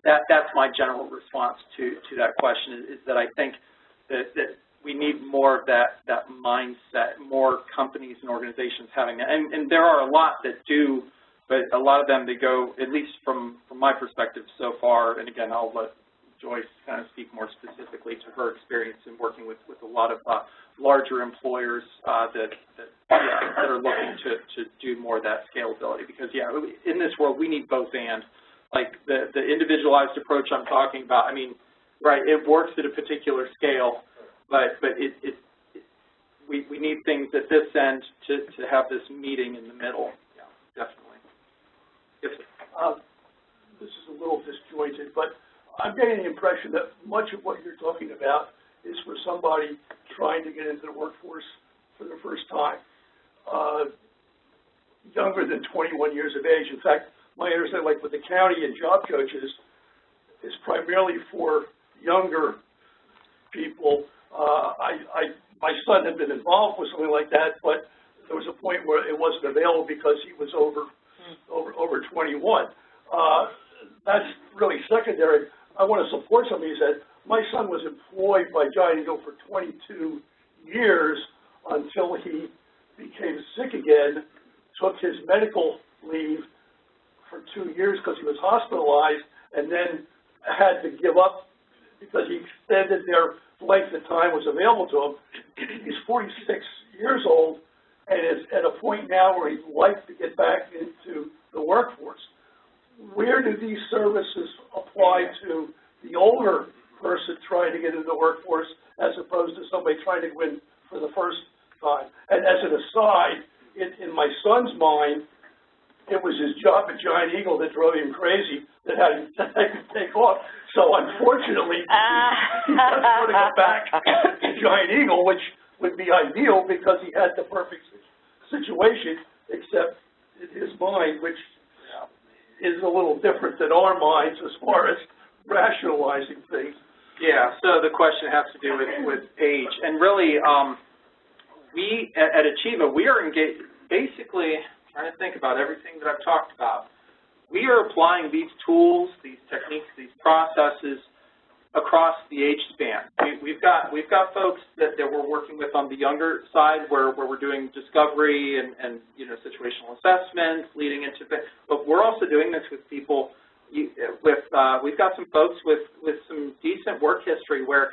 Speaker 1: That's my general response to that question, is that I think that we need more of that mindset, more companies and organizations having that. And there are a lot that do, but a lot of them, they go, at least from my perspective so far, and again, I'll let Joyce kind of speak more specifically to her experience in working with a lot of larger employers that are looking to do more of that scalability. Because, in this world, we need both and. Like the individualized approach I'm talking about, I mean, right, it works at a particular scale, but we need things at this end to have this meeting in the middle. Yeah, definitely. Yes,
Speaker 6: this is a little disjointed, but I'm getting the impression that much of what you're talking about is for somebody trying to get into the workforce for the first time, younger than 21 years of age. In fact, my understanding, like with the county and job coaches, is primarily for younger people. My son had been involved with something like that, but there was a point where it wasn't available because he was over 21. That's really secondary. I want to support somebody who said, my son was employed by Giant Eagle for 22 years until he became sick again, took his medical leave for 2 years because he was hospitalized, and then had to give up because he extended their length of time was available to him. He's 46 years old and is at a point now where he'd like to get back into the workforce. Where do these services apply to the older person trying to get into the workforce as opposed to somebody trying to go in for the first time? And as an aside, in my son's mind, it was his job at Giant Eagle that drove him crazy, that had to take off. So unfortunately, he doesn't want to go back to Giant Eagle, which would be ideal because he had the perfect situation, except in his mind, which is a little different than our minds as far as rationalizing things.
Speaker 1: Yeah, so the question has to do with age. And really, we at Achieva, we are engaged, basically, trying to think about everything that I've talked about. We are applying these tools, these techniques, these processes across the age span. We've got folks that we're working with on the younger side where we're doing discovery and situational assessments leading into it. But we're also doing this with people we've got some folks with some decent work history where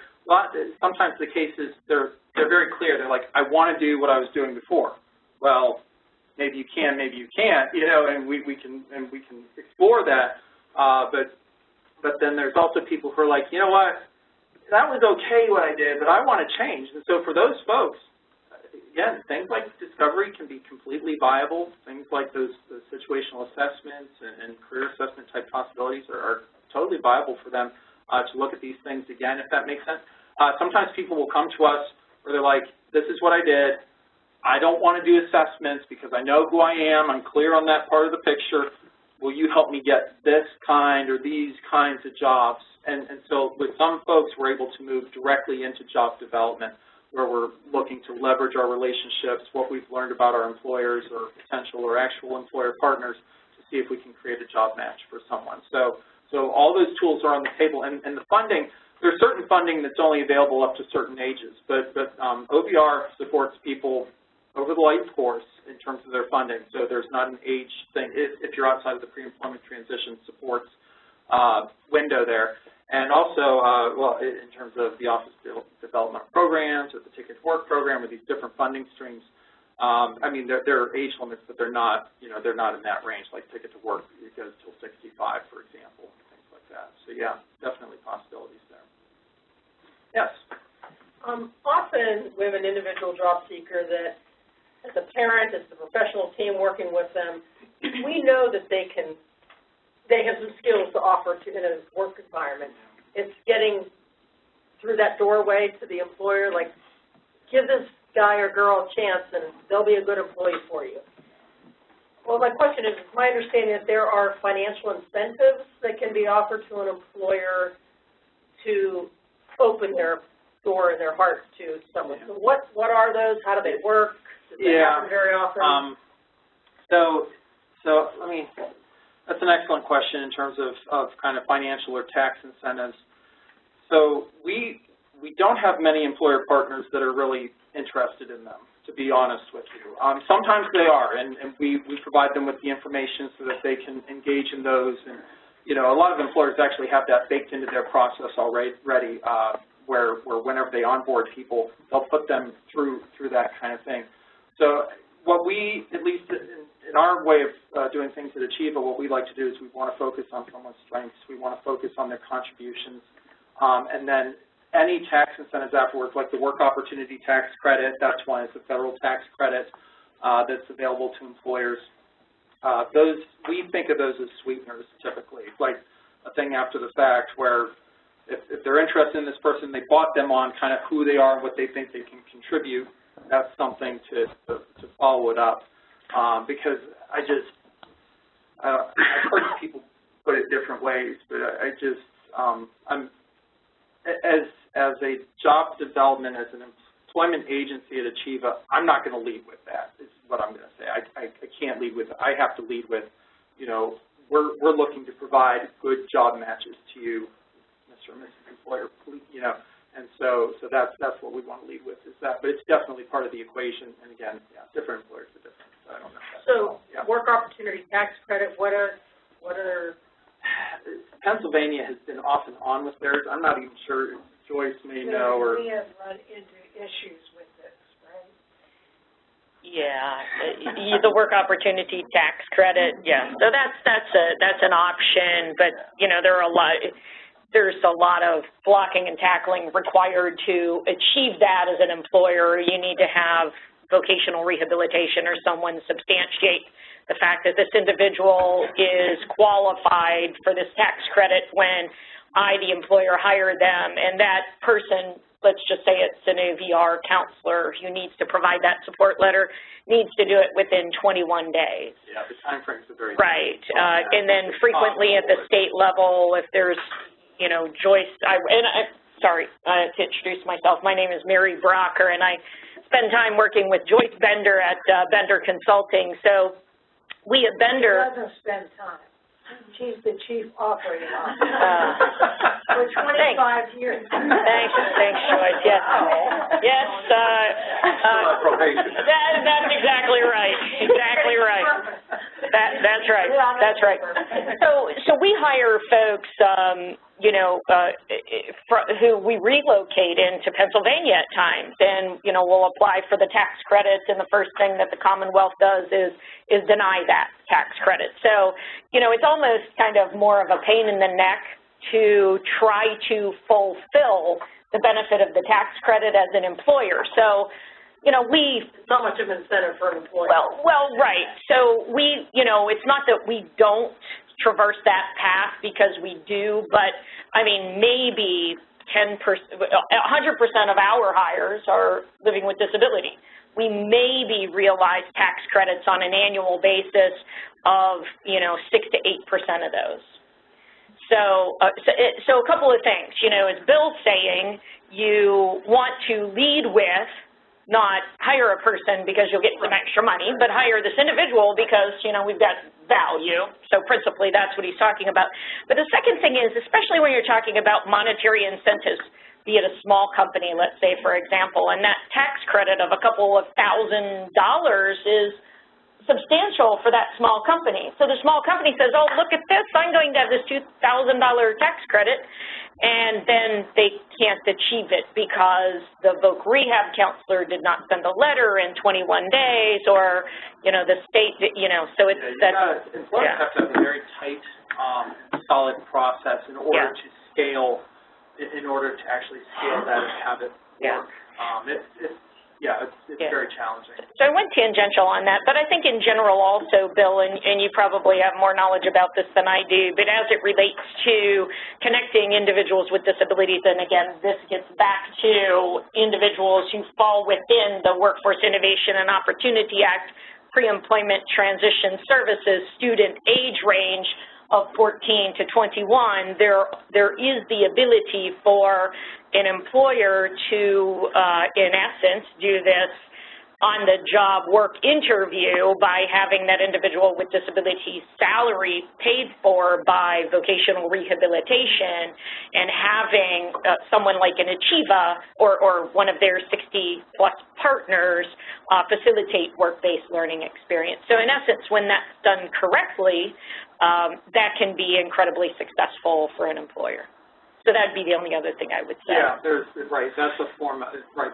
Speaker 1: sometimes the cases they're very clear. They're like, I want to do what I was doing before. Well, maybe you can, maybe you can't, and we can explore that. But then there's also people who are like, you know what, that was okay what I did, but I want to change. And so for those folks, again, things like discovery can be completely viable. Things like those situational assessments and career assessment type possibilities are totally viable for them to look at these things again, if that makes sense. Sometimes people will come to us where they're like, this is what I did. I don't want to do assessments because I know who I am. I'm clear on that part of the picture. Will you help me get this kind or these kinds of jobs? And so with some folks, we're able to move directly into job development where we're looking to leverage our relationships, what we've learned about our employers or potential or actual employer partners to see if we can create a job match for someone. So all those tools are on the table, and the funding, there's certain funding that's only available up to certain ages, but OBR supports people over the life course in terms of their funding, so there's not an age thing if you're outside of the pre-employment transition supports window there. And also, well, in terms of the office development programs or the Ticket to Work program or these different funding streams, I mean, there are age limits, but they're not, you know, they're not in that range. Like Ticket to Work, it goes till 65, for example, things like that. So yeah, definitely possibilities there. Yes.
Speaker 7: Often we have an individual job seeker that, as a parent, as the professional team working with them, we know that they have some skills to offer in a work environment. It's getting through that doorway to the employer, like, give this guy or girl a chance and they'll be a good employee for you. Well, my question is, my understanding is there are financial incentives that can be offered to an employer to open their door and their heart to someone. So what are those? How do they work? Does that happen very often?
Speaker 1: So I mean, that's an excellent question in terms of kind of financial or tax incentives. So we don't have many employer partners that are really interested in them, to be honest with you. Sometimes they are, and we provide them with the information so that they can engage in those. And, you know, a lot of employers actually have that baked into their process already, where whenever they onboard people, they'll put them through that kind of thing. So what we, at least in our way of doing things at Achieva, what we like to do is we want to focus on someone's strengths. We want to focus on their contributions. And then any tax incentives afterwards, like the work opportunity tax credit, that's one. It's a federal tax credit that's available to employers. Those, we think of those as sweeteners typically. It's like a thing after the fact where if they're interested in this person, they bought them on kind of who they are and what they think they can contribute. That's something to follow it up. Because I've heard people put it different ways, but as a job development, as an employment agency at Achieva, I'm not going to lead with that, is what I'm going to say. I can't lead with it. I have to lead with, you know, we're looking to provide good job matches to you, Mr. and Mrs. Employer, you know, and so that's what we want to lead with is that, but it's definitely part of the equation, and again, yeah, different employers are different, so I don't know.
Speaker 7: So, yeah. Work opportunity tax credit, what are
Speaker 1: Pennsylvania has been off and on with theirs. I'm not even sure if Joyce may know, or
Speaker 7: we have run into issues with this, right?
Speaker 8: Yeah, the work opportunity tax credit. Yeah, so that's an option, but you know there's a lot of blocking and tackling required to achieve that as an employer. You need to have vocational rehabilitation or someone substantiate the fact that this individual is qualified for this tax credit when I, the employer, hire them, and that person, let's just say it's an AVR counselor who needs to provide that support letter, needs to do it within 21 days.
Speaker 1: Yeah, the time frames are very
Speaker 8: right. And then frequently at the state level, if there's, you know, Joyce, sorry to introduce myself. My name is Mary Brocker, and I spend time working with Joyce Bender at Bender Consulting. So we at Bender.
Speaker 7: She doesn't spend time. She's the chief operating officer for 25 years.
Speaker 8: Thanks, Joyce. Yes, yes.
Speaker 5: Probation.
Speaker 8: That's exactly right. Exactly right. That's right. That's right. So we hire folks, you know, who we relocate into Pennsylvania at times, and you know, we'll apply for the tax credits, and the first thing that the Commonwealth does is deny that tax credit. So, you know, it's almost kind of more of a pain in the neck to try to fulfill the benefit of the tax credit as an employer. So, you know,
Speaker 7: it's not much of an incentive for an employer.
Speaker 8: Well, right. So we, you know, it's not that we don't traverse that path, because we do, but I mean, maybe 100% of our hires are living with disability. We maybe realize tax credits on an annual basis of, you know, 6 to 8% of those. So a couple of things, you know, as Bill's saying, you want to lead with not hire a person because you'll get some extra money, but hire this individual because, you know, we've got value. So principally, that's what he's talking about. But the second thing is, especially when you're talking about monetary incentives, be it a small company, let's say, for example, and that tax credit of a couple of $1,000 is substantial for that small company. So the small company says, oh, look at this, I'm going to have this $2,000 tax credit, and then they can't achieve it because the voc rehab counselor did not send a letter in 21 days, or, you know, the state, you know, so it's that.
Speaker 1: Employers have to have a very tight, solid process in order to scale, in order to actually scale that and have it work. It's very challenging.
Speaker 8: So I went tangential on that, but I think in general also, Bill, and you probably have more knowledge about this than I do, but as it relates to connecting individuals with disabilities, and again, this gets back to individuals who fall within the Workforce Innovation and Opportunity Act pre-employment transition services student age range of 14 to 21, there is the ability for an employer to, in essence, do this on-the-job work interview by having that individual with disability salary paid for by vocational rehabilitation, and having someone like an Achieva or one of their 60-plus partners facilitate work-based learning experience. So in essence, when that's done correctly, that can be incredibly successful for an employer. So that'd be the only other thing I would say.
Speaker 1: Yeah, there's the form,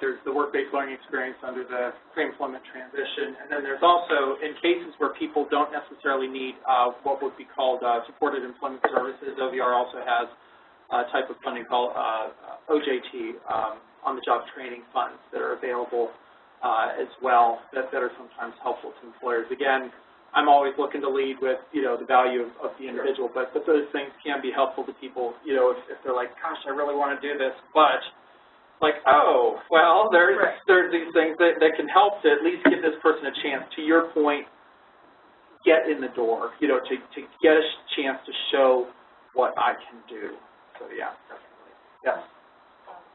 Speaker 1: there's the work-based learning experience under the pre-employment transition, and then there's also, in cases where people don't necessarily need what would be called supported employment services, OVR also has a type of funding called OJT, on-the-job training funds that are available as well, that are sometimes helpful to employers. Again, I'm always looking to lead with, you know, the value of the individual, but those things can be helpful to people, you know, if they're like, gosh, I really want to do this, but like, oh, well, there's these things that can help to at least give this person a chance, to your point, get in the door, you know, to get a chance to show what I can do. So, yeah, definitely. Yes?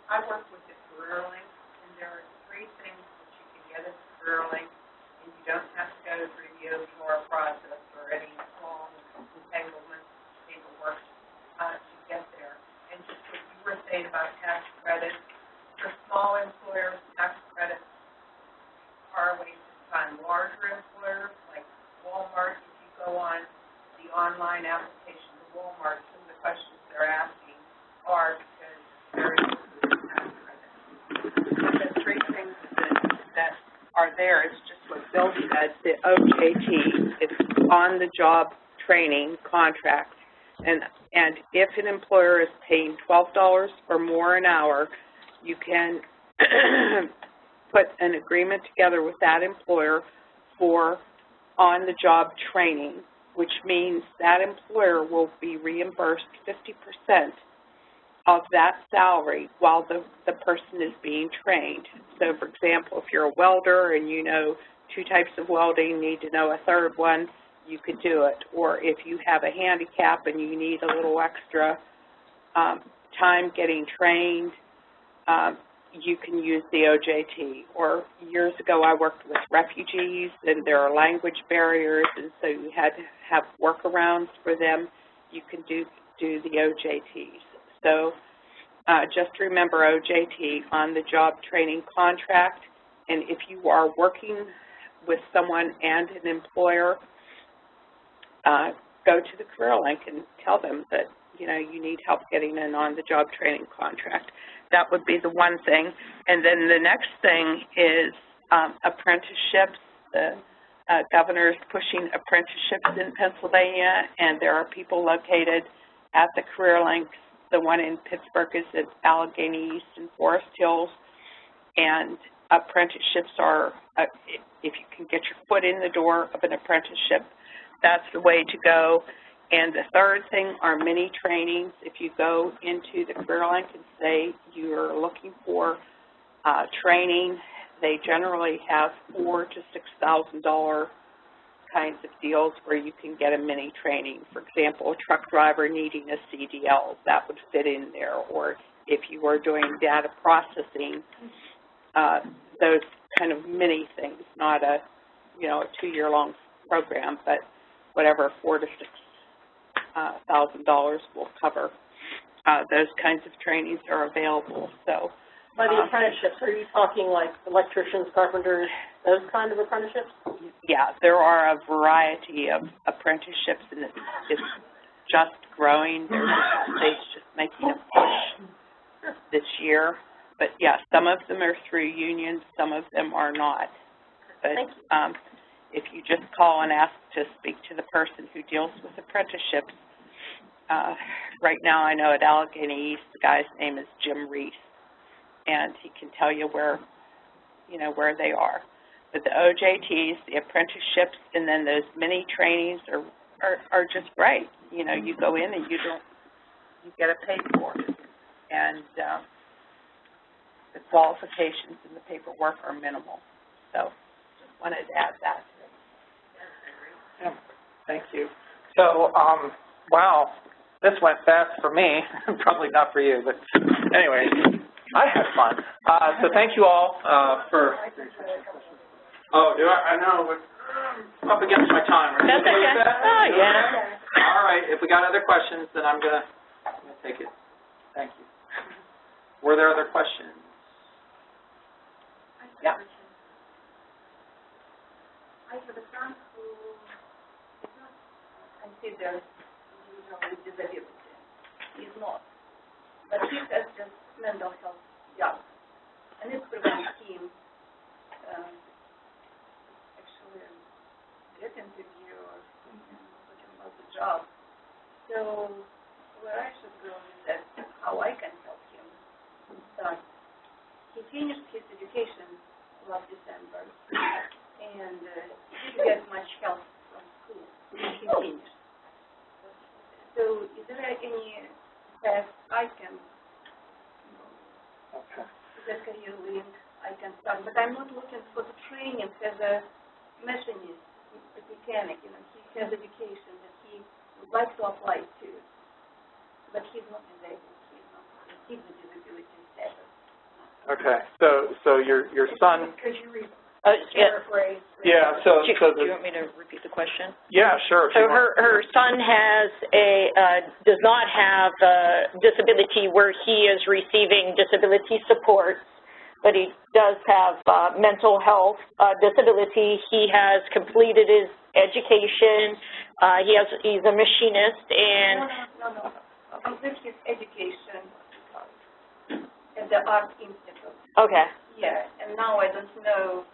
Speaker 3: I work with the Career Link, and there are 3 things that you can get at the Career Link, and you don't have to go through the OVR process or any long entanglement paperwork to get there. And just what you were saying about tax credits, for small employers, tax credits are a waste of time. Larger employers, like Walmart, if you go on the online application to Walmart, some of the questions they're asking are because there is tax credits. The 3 things that are there, it's just what Bill said, the OJT, it's on-the-job training contract, and if an employer is paying $12 or more an hour, you can put an agreement together with that employer for on-the-job training, which means that employer will be reimbursed 50% of that salary while the person is being trained. So, for example, if you're a welder and you know 2 types of welding, need to know a 3rd one, you could do it. Or if you have a handicap and you need a little extra time getting trained, you can use the OJT. Or years ago I worked with refugees, and there are language barriers, and so you had to have workarounds for them. You can do the OJTs. So just remember OJT, on-the-job training contract, and if you are working with someone and an employer, go to the Career Link and tell them that, you know, you need help getting an on-the-job training contract. That would be the one thing. And then the next thing is apprenticeships. The governor is pushing apprenticeships in Pennsylvania, and there are people located at the Career Links. The one in Pittsburgh is at Allegheny East and Forest Hills, and apprenticeships are, if you can get your foot in the door of an apprenticeship, that's the way to go. And the third thing are mini trainings. If you go into the Career Link and say you're looking for training, they generally have $4,000 to $6,000 kinds of deals where you can get a mini training. For example, a truck driver needing a CDL, that would fit in there. Or if you were doing data processing, those
Speaker 9: kind of mini things, not a, you know, a 2-year-long program, but whatever, $4,000 to $6,000 will cover. Those kinds of trainings are available. So,
Speaker 7: by the apprenticeships, are you talking like electricians, carpenters, those kind of apprenticeships?
Speaker 9: Yeah, there are a variety of apprenticeships, and it's just growing. There's states just making a push this year. But yeah, some of them are through unions, some of them are not. But if you just call and ask to speak to the person who deals with apprenticeships, right now I know at Allegheny East, the guy's name is Jim Reese, and he can tell you where, you know, where they are. But the OJTs, the apprenticeships, and then those mini trainings are just great. You know, you go in and you get it paid for. And the qualifications and the paperwork are minimal. So just wanted to add that.
Speaker 1: Yeah, thank you. So, wow, this went fast for me. Probably not for you, but anyway, I had fun. So thank you all for. Oh, do I? I know. We're up against my time.
Speaker 8: That's okay. Oh, yeah.
Speaker 1: All right. If we got other questions, then I'm gonna take it. Thank you. Were there other questions? Yeah.
Speaker 3: I have a son who is not considered individual with disability. He is not. But he has just mental health job. And it prevents him actually get interview or talking about the job. So where I should go is that how I can help him. He finished his education last December, and he didn't get much help from school. He finished. So is there any path I can, the career link I can start? But I'm not looking for the training as a machinist, a mechanic. You know, he has education that he would like to apply to, but he's not disabled. He's not received the disability status.
Speaker 1: Okay, so your son.
Speaker 3: Could you
Speaker 8: Paraphrase.
Speaker 1: Yeah. So
Speaker 8: do you want me to repeat the question?
Speaker 1: Yeah, sure.
Speaker 8: So her son has does not have a disability where he is receiving disability support, but he does have mental health disability. He has completed his education. He's a machinist and.
Speaker 3: No. Complete his education at the Art Institute.
Speaker 8: Okay.
Speaker 3: Yeah, and now I don't know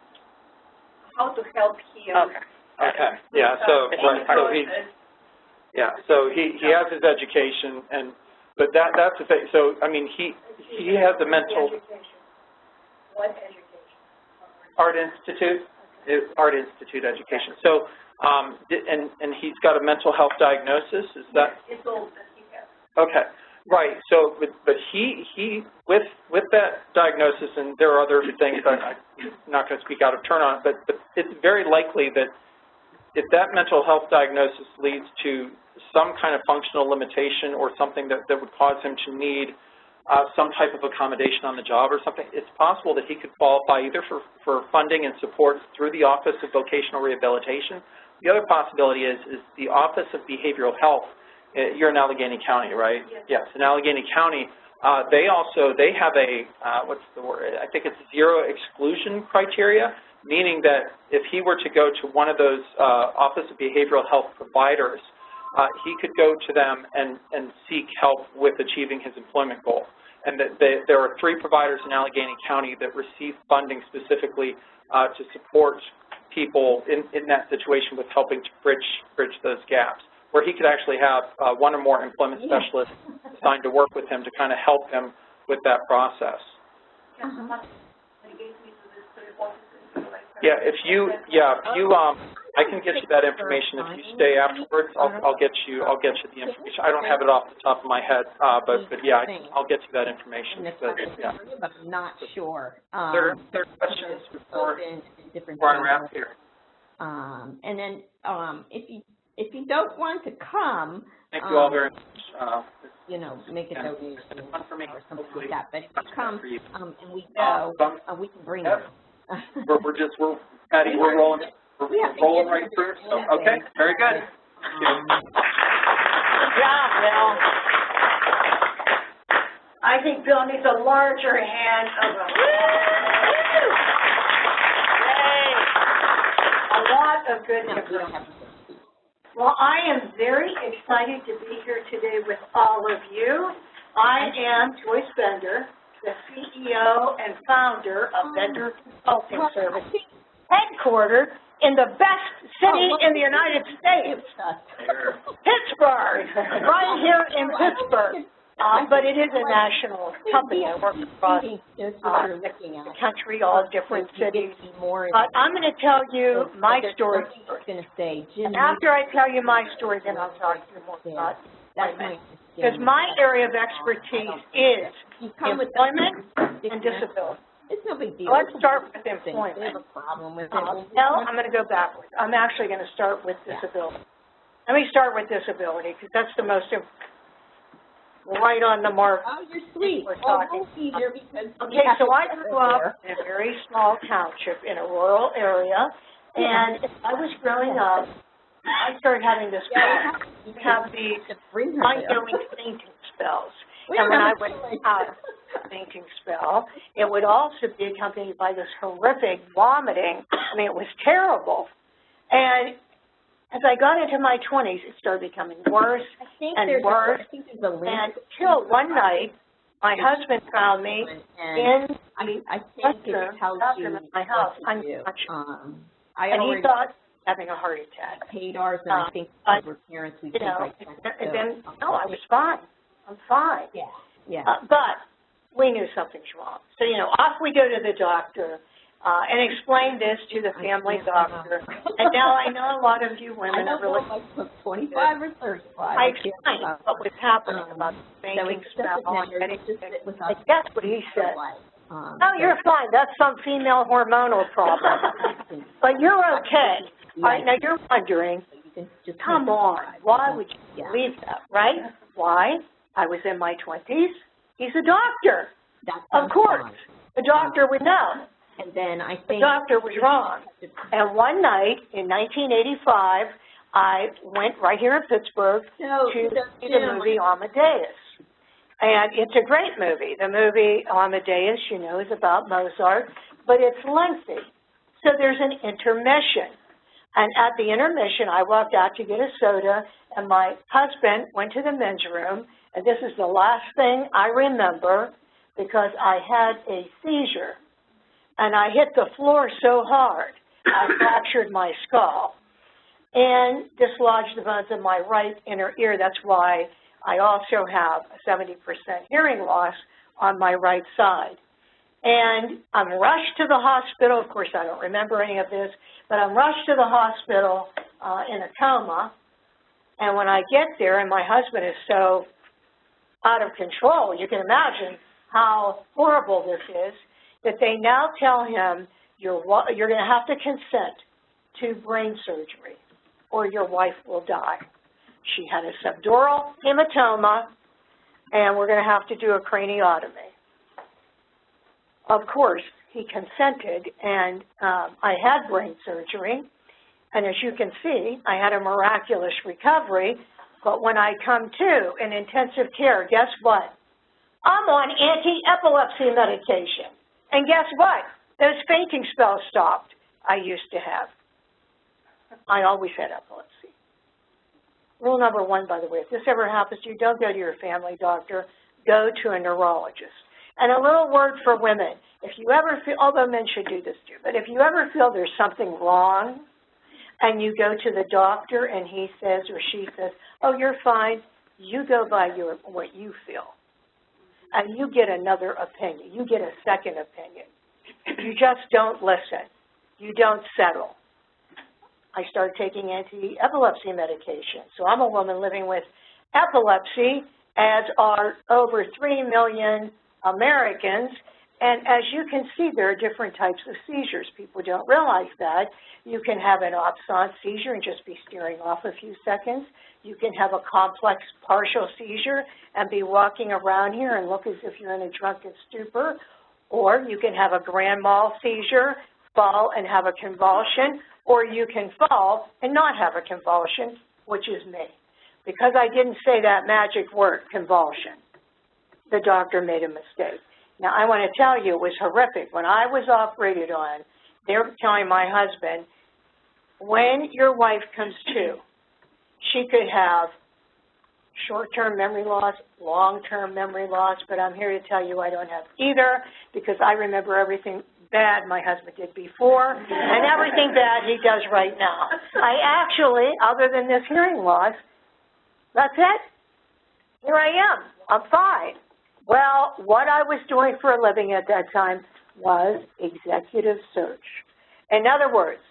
Speaker 3: how to help him.
Speaker 1: Okay. Yeah. So he has his education, but that's the thing. So I mean he has a mental.
Speaker 3: What education?
Speaker 1: Art Institute. Okay. Art Institute education. So and he's got a mental health diagnosis. Is that?
Speaker 3: Yes, it's all that he has.
Speaker 1: Okay. Right. So, but he with that diagnosis, and there are other things that I'm not going to speak out of turn on, but it's very likely that if that mental health diagnosis leads to some kind of functional limitation or something that would cause him to need some type of accommodation on the job or something, it's possible that he could qualify either for funding and support through the Office of Vocational Rehabilitation. The other possibility is the Office of Behavioral Health. You're in Allegheny County, right? Yes. In Allegheny County, they have a, what's the word? I think it's zero exclusion criteria, meaning that if he were to go to one of those Office of Behavioral Health providers, he could go to them and seek help with achieving his employment goal. And that there are 3 providers in Allegheny County that receive funding specifically to support people in that situation with helping to bridge those gaps, where he could actually have one or more employment specialists assigned to work with him to kind of help him with that process. Yeah, I can get you that information. If you stay afterwards, I'll get you the information. I don't have it off the top of my head, but yeah, I'll get you that information. But
Speaker 10: I'm not sure.
Speaker 1: There are questions before I wrap here.
Speaker 10: And then if you don't want to come,
Speaker 1: thank you all very much.
Speaker 10: You know, make a donation or something like that. But if you come and we go, we can bring you.
Speaker 1: Patty, we're rolling right through. So, okay, very good.
Speaker 7: Good job, Bill. I think Bill needs a larger hand of a... A lot of good information. Well, I am very excited to be here today with all of you. I am Joyce Bender, the CEO and founder of Bender Consulting Services, headquartered in the best city in the United States, Pittsburgh, right here in Pittsburgh. But it is a national company. I work across the country, all different cities. But I'm going to tell you my story first. And after I tell you my story, then I'll talk to you more about women. Because my area of expertise is employment and disability.
Speaker 10: It's no big deal.
Speaker 7: Let's start with employment.
Speaker 10: They have a problem with it.
Speaker 7: No, I'm going to go backwards. I'm actually going to start with disability. Let me start with disability because that's the most right on the mark.
Speaker 10: Oh, you're sweet.
Speaker 7: We're talking.
Speaker 10: Okay,
Speaker 7: so I grew up in a very small township in a rural area, and as I was growing up, I started having this problem. You have these mind-blowing fainting spells. And when I would have a fainting spell, it would also be accompanied by this horrific vomiting. I mean, it was terrible. And as I got into my 20s, it started becoming worse and worse. And until one night, my husband found me in the bathroom at my house, unconscious. And he thought having a heart attack.
Speaker 10: Ours, and I think our parents, we
Speaker 7: and then, no, I was fine. I'm fine.
Speaker 10: Yeah.
Speaker 7: But we knew something's wrong. So, off we go to the doctor. And explain this to the family doctor. And now I know a lot of you women are really...
Speaker 10: 25 or 35.
Speaker 7: I explained what was happening about the fainting spell. And that's what he said. No, you're fine. That's some female hormonal problem. But you're okay. All right, now you're wondering, come on, why would you believe that, right? Why? I was in my 20s. He's a doctor. Of course. The doctor would know.
Speaker 10: And then I think
Speaker 7: the doctor was wrong. And one night in 1985, I went right here in Pittsburgh to see the movie Amadeus. And it's a great movie. The movie Amadeus, is about Mozart, but it's lengthy. So there's an intermission. And at the intermission, I walked out to get a soda, and my husband went to the men's room. And this is the last thing I remember because I had a seizure. And I hit the floor so hard, I fractured my skull and dislodged the bones of my right inner ear. That's why I also have a 70% hearing loss on my right side. And I'm rushed to the hospital. Of course, I don't remember any of this, but I'm rushed to the hospital in a coma. And when I get there, and my husband is so out of control, you can imagine how horrible this is, that they now tell him, you're going to have to consent to brain surgery or your wife will die. She had a subdural hematoma, and we're going to have to do a craniotomy. Of course, he consented, and I had brain surgery. And as you can see, I had a miraculous recovery. But when I come to in intensive care, guess what? I'm on anti-epilepsy medication. And guess what? Those fainting spells stopped I used to have. I always had epilepsy. Rule number one, by the way, if this ever happens to you, don't go to your family doctor. Go to a neurologist. And a little word for women. If you ever feel, although men should do this too, but if you ever feel there's something wrong and you go to the doctor and he says or she says, oh, you're fine, you go by what you feel. And you get another opinion. You get a second opinion. You just don't listen. You don't settle. I started taking anti-epilepsy medication. So I'm a woman living with epilepsy, as are over 3 million Americans. And as you can see, there are different types of seizures. People don't realize that. You can have an absence seizure and just be steering off a few seconds. You can have a complex partial seizure and be walking around here and look as if you're in a drunken stupor. Or you can have a grand mal seizure,
Speaker 11: fall and have a convulsion, or you can fall and not have a convulsion, which is me. Because I didn't say that magic word, convulsion, the doctor made a mistake. Now, I want to tell you, it was horrific. When I was operated on, they were telling my husband, when your wife comes to, she could have short-term memory loss, long-term memory loss, but I'm here to tell you I don't have either, because I remember everything bad my husband did before and everything bad he does right now. I actually, other than this hearing loss, that's it. Here I am. I'm fine. Well, what I was doing for a living at that time was executive search. In other words,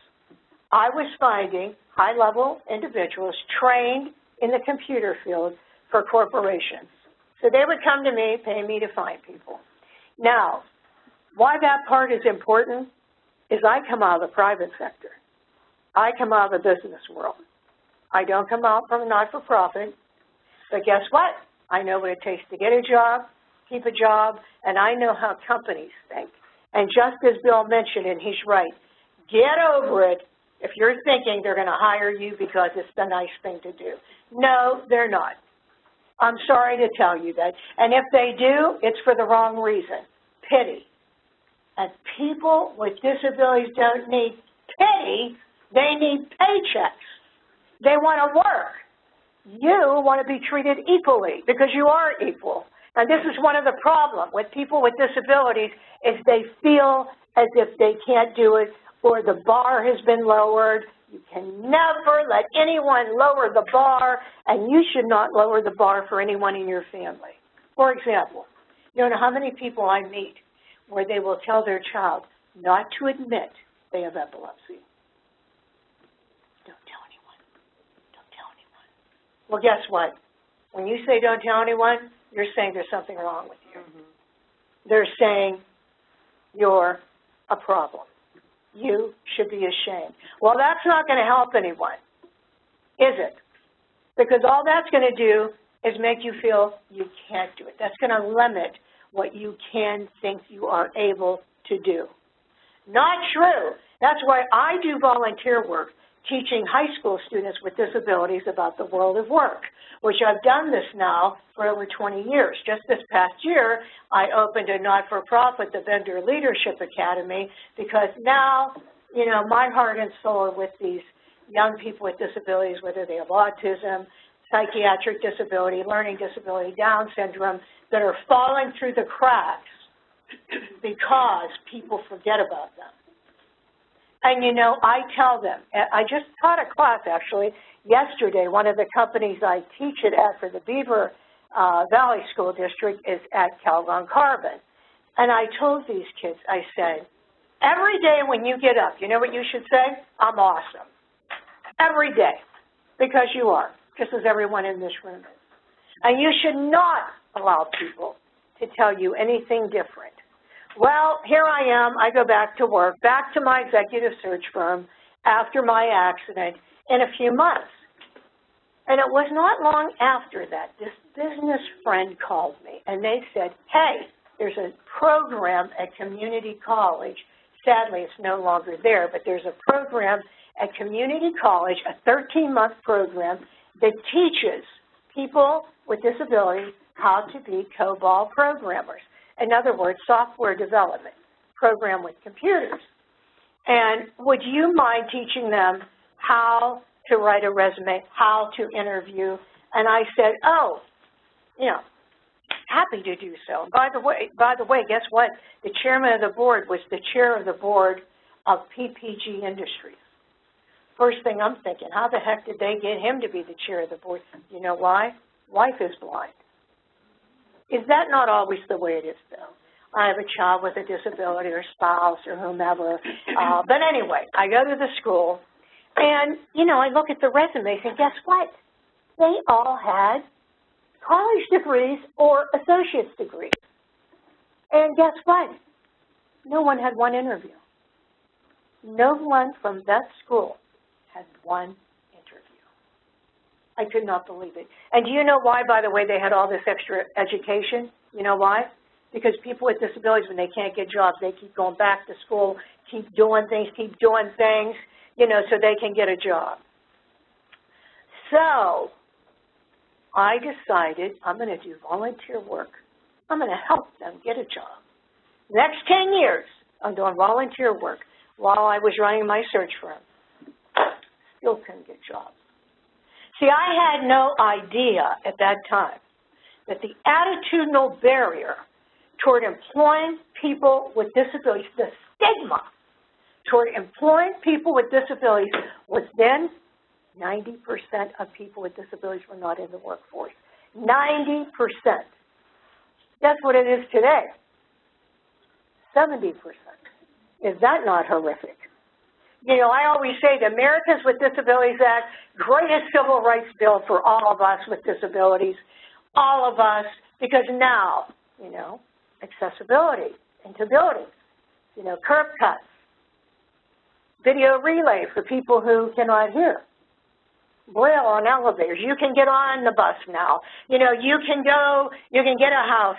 Speaker 11: I was finding high-level individuals trained in the computer field for corporations. So they would come to me, pay me to find people. Now, why that part is important is I come out of the private sector. I come out of the business world. I don't come out from a not-for-profit, but guess what? I know what it takes to get a job, keep a job, and I know how companies think. And just as Bill mentioned, and he's right, get over it if you're thinking they're going to hire you because it's the nice thing to do. No, they're not. I'm sorry to tell you that. And if they do, it's for the wrong reason, pity. And people with disabilities don't need pity, they need paychecks. They want to work. You want to be treated equally because you are equal. And this is one of the problems with people with disabilities is they feel as if they can't do it or the bar has been lowered. You can never let anyone lower the bar, and you should not lower the bar for anyone in your family. For example, you know how many people I meet where they will tell their child not to admit they have epilepsy. Don't tell anyone. Don't tell anyone. Well, guess what? When you say don't tell anyone, you're saying there's something wrong with you. They're saying you're a problem. You should be ashamed. Well, that's not going to help anyone, is it? Because all that's going to do is make you feel you can't do it. That's going to limit what you can think you are able to do. Not true. That's why I do volunteer work teaching high school students with disabilities about the world of work, which I've done this now for over 20 years. Just this past year, I opened a not-for-profit, the Vendor Leadership Academy, because now, you know, my heart and soul are with these young people with disabilities, whether they have autism, psychiatric disability, learning disability, Down syndrome, that are falling through the cracks because people forget about them. And, you know, I tell them, I just taught a class, actually, yesterday. One of the companies I teach it at for the Beaver Valley School District is at Calgon Carbon. And I told these kids, I said, every day when you get up, you know what you should say? I'm awesome. Every day, because you are, just as everyone in this room is. And you should not allow people to tell you anything different. Well, here I am. I go back to work, back to my executive search firm after my accident in a few months. And it was not long after that, this business friend called me, and they said, hey, there's a program at community college. Sadly, it's no longer there, but there's a program at community college, a 13-month program that teaches people with disabilities how to be COBOL programmers. In other words, software development program with computers. And would you mind teaching them how to write a resume, how to interview? And I said, oh, you know, happy to do so. By the way, guess what? The chairman of the board was the chair of the board of PPG Industries. First thing I'm thinking, how the heck did they get him to be the chair of the board? You know why? Wife is blind. Is that not always the way it is, though? I have a child with a disability or spouse or whomever. But anyway, I go to the school, and, you know, I look at the resumes, and guess what? They all had college degrees or associate's degrees. And guess what? No one had one interview. No one from that school had one interview. I could not believe it. And do you know why, by the way, they had all this extra education? You know why? because people with disabilities, when they can't get jobs, they keep going back to school, keep doing things, you know, so they can get a job. So I decided I'm going to do volunteer work. I'm going to help them get a job. Next 10 years, I'm doing volunteer work while I was running my search firm. Still couldn't get jobs. See, I had no idea at that time that the attitudinal barrier toward employing people with disabilities, the stigma toward employing people with disabilities was then 90% of people with disabilities were not in the workforce. 90%. That's what it is today. 70%. Is that not horrific? You know, I always say the Americans with Disabilities Act, greatest civil rights bill for all of us with disabilities, all of us, because now, you know, accessibility into buildings, you know, curb cuts, video relay for people who cannot hear, braille on elevators. You can get on the bus now. You know, you can go, you can get a house,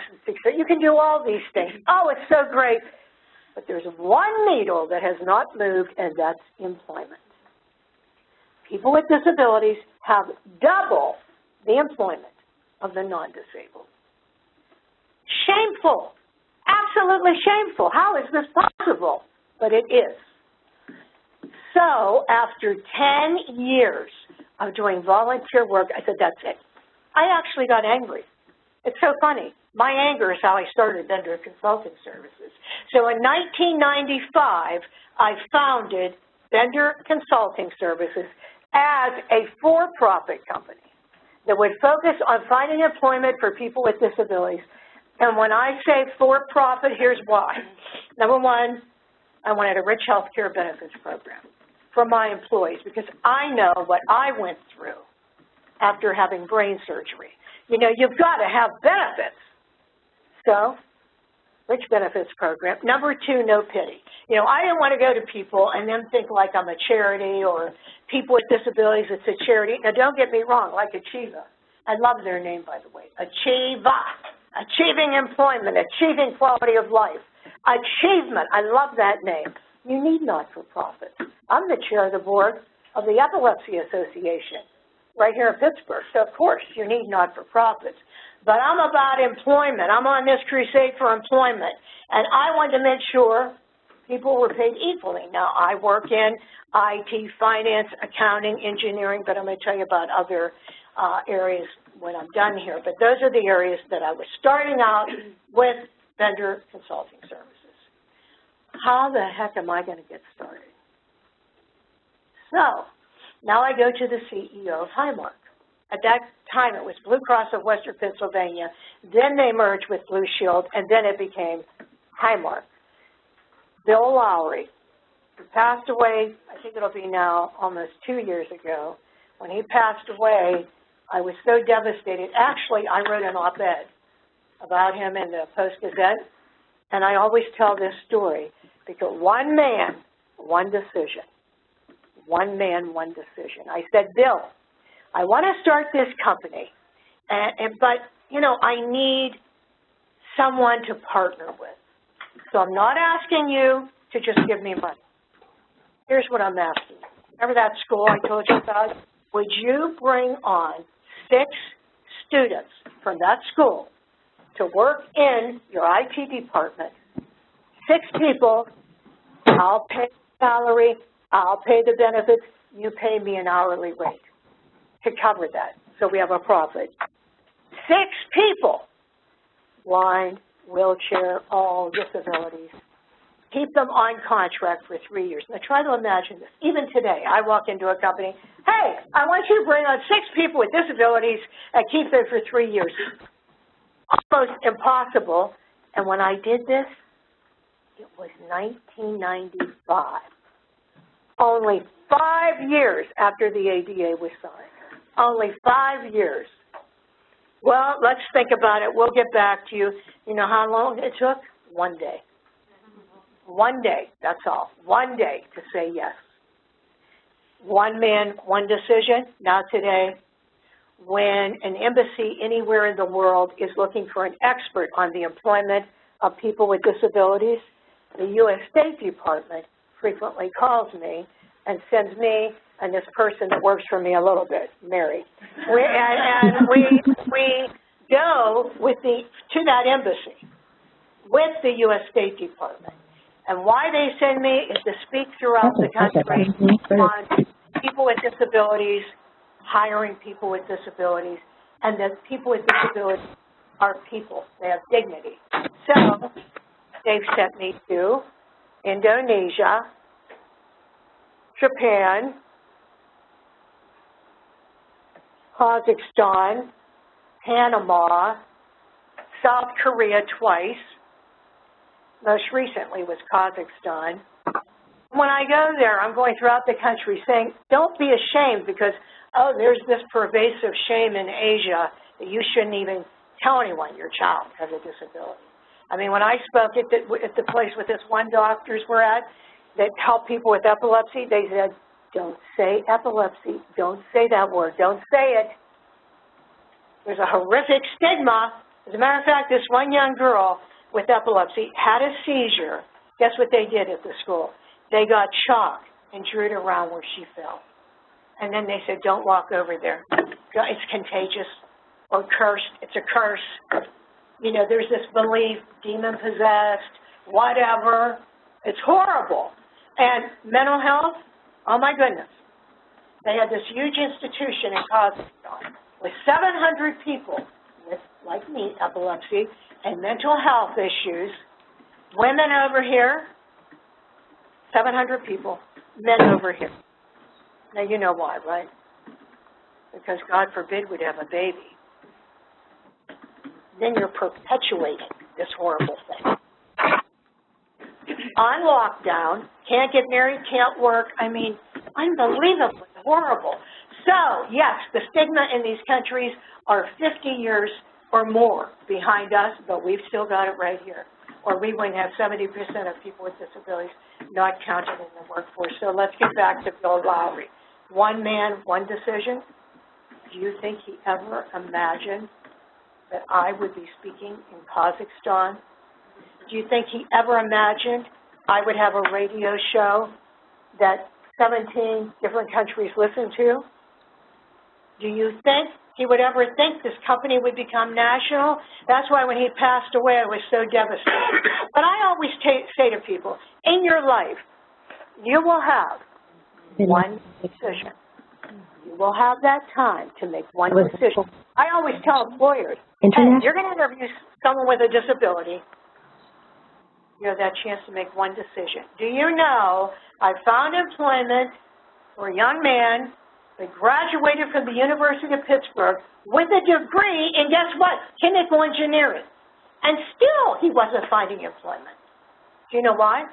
Speaker 11: you can do all these things. Oh, it's so great. But there's one needle that has not moved, and that's employment. People with disabilities have double the employment of the non-disabled. Shameful. Absolutely shameful. How is this possible? But it is. So after 10 years of doing volunteer work, I said, that's it. I actually got angry. It's so funny. My anger is how I started Bender Consulting Services. So in 1995, I founded Bender Consulting Services as a for-profit company that would focus on finding employment for people with disabilities. And when I say for-profit, here's why. Number one, I wanted a rich health care benefits program for my employees because I know what I went through after having brain surgery. You know, you've got to have benefits. So, rich benefits program. Number two, no pity. You know, I didn't want to go to people and then think like I'm a charity or people with disabilities, it's a charity. Now, don't get me wrong, like Achieva. I love their name, by the way. Achieva. Achieving employment, achieving quality of life. Achievement. I love that name. You need not-for-profits. I'm the chair of the board of the Epilepsy Association right here in Pittsburgh. So, of course, you need not-for-profits. But I'm about employment. I'm on this crusade for employment. And I wanted to make sure people were paid equally. Now, I work in IT, finance, accounting, engineering, but I'm going to tell you about other areas when I'm done here. But those are the areas that I was starting out with Bender Consulting Services. How the heck am I going to get started? So, now I go to the CEO of Highmark. At that time, it was Blue Cross of Western Pennsylvania. Then they merged with Blue Shield, and then it became Highmark. Bill Lowry, who passed away, I think it'll be now almost 2 years ago. When he passed away, I was so devastated. Actually, I wrote an op-ed about him in the Post-Gazette, and I always tell this story because one man, one decision. One man, one decision. I said, Bill, I want to start this company, but, you know, I need someone to partner with. So I'm not asking you to just give me money. Here's what I'm asking you. Remember that school I told you about? Would you bring on 6 students from that school to work in your IT department? 6 people, I'll pay the salary, I'll pay the benefits, you pay me an hourly rate to cover that, so we have a profit. 6 people, blind, wheelchair, all disabilities. Keep them on contract for 3 years. Now try to imagine this. Even today, I walk into a company, hey, I want you to bring on 6 people with disabilities and keep them for 3 years. Almost impossible. And when I did this, it was 1995. Only 5 years after the ADA was signed. Only 5 years. Well, let's think about it. We'll get back to you. You know how long it took? 1 day. 1 day, that's all. 1 day to say yes. One man, one decision. Now today, when an embassy anywhere in the world is looking for an expert on the employment of people with disabilities, the U.S. State Department frequently calls me and sends me and this person that works for me a little bit, Mary. We go to that embassy with the U.S. State Department. And why they send me is to speak throughout the country on people with disabilities, hiring people with disabilities, and that people with disabilities are people. They have dignity. So they've sent me to Indonesia, Japan, Kazakhstan, Panama, South Korea twice. Most recently was Kazakhstan. When I go there, I'm going throughout the country saying, don't be ashamed because, oh, there's this pervasive shame in Asia that you shouldn't even tell anyone your child has a disability. I mean, when I spoke at the place with this one doctors were at that help people with epilepsy, they said, don't say epilepsy. Don't say that word. Don't say it. There's a horrific stigma. As a matter of fact, this one young girl with epilepsy had a seizure. Guess what they did at the school? They got chalk and drew it around where she fell. And then they said, don't walk over there. It's contagious or cursed. It's a curse. You know, there's this belief, demon-possessed, whatever. It's horrible. And mental health, oh my goodness. They had this huge institution in Kazakhstan with 700 people with, like me, epilepsy and mental health issues. Women over here, 700 people, men over here. Now, you know why, right? Because God forbid we'd have a baby. Then you're perpetuating this horrible thing. On lockdown, can't get married, can't work. I mean, unbelievably horrible. So, yes, the stigma in these countries are 50 years or more behind us, but we've still got it right here. Or we wouldn't have 70% of people with disabilities not counted in the workforce. So let's get back to Bill Lowry. One man, one decision. Do you think he ever imagined that I would be speaking in Kazakhstan? Do you think he ever imagined I would have a radio show that 17 different countries listen to? Do you think he would ever think this company would become national? That's why when he passed away, I was so devastated. But I always say to people, in your life, you will have one decision. You will have that time to make one decision. I always tell employers, hey, you're going to interview someone with a disability. You have that chance to make one decision. Do you know I found employment for a young man that graduated from the University of Pittsburgh with a degree in, guess what, chemical engineering. And still he wasn't finding employment. Do you know why?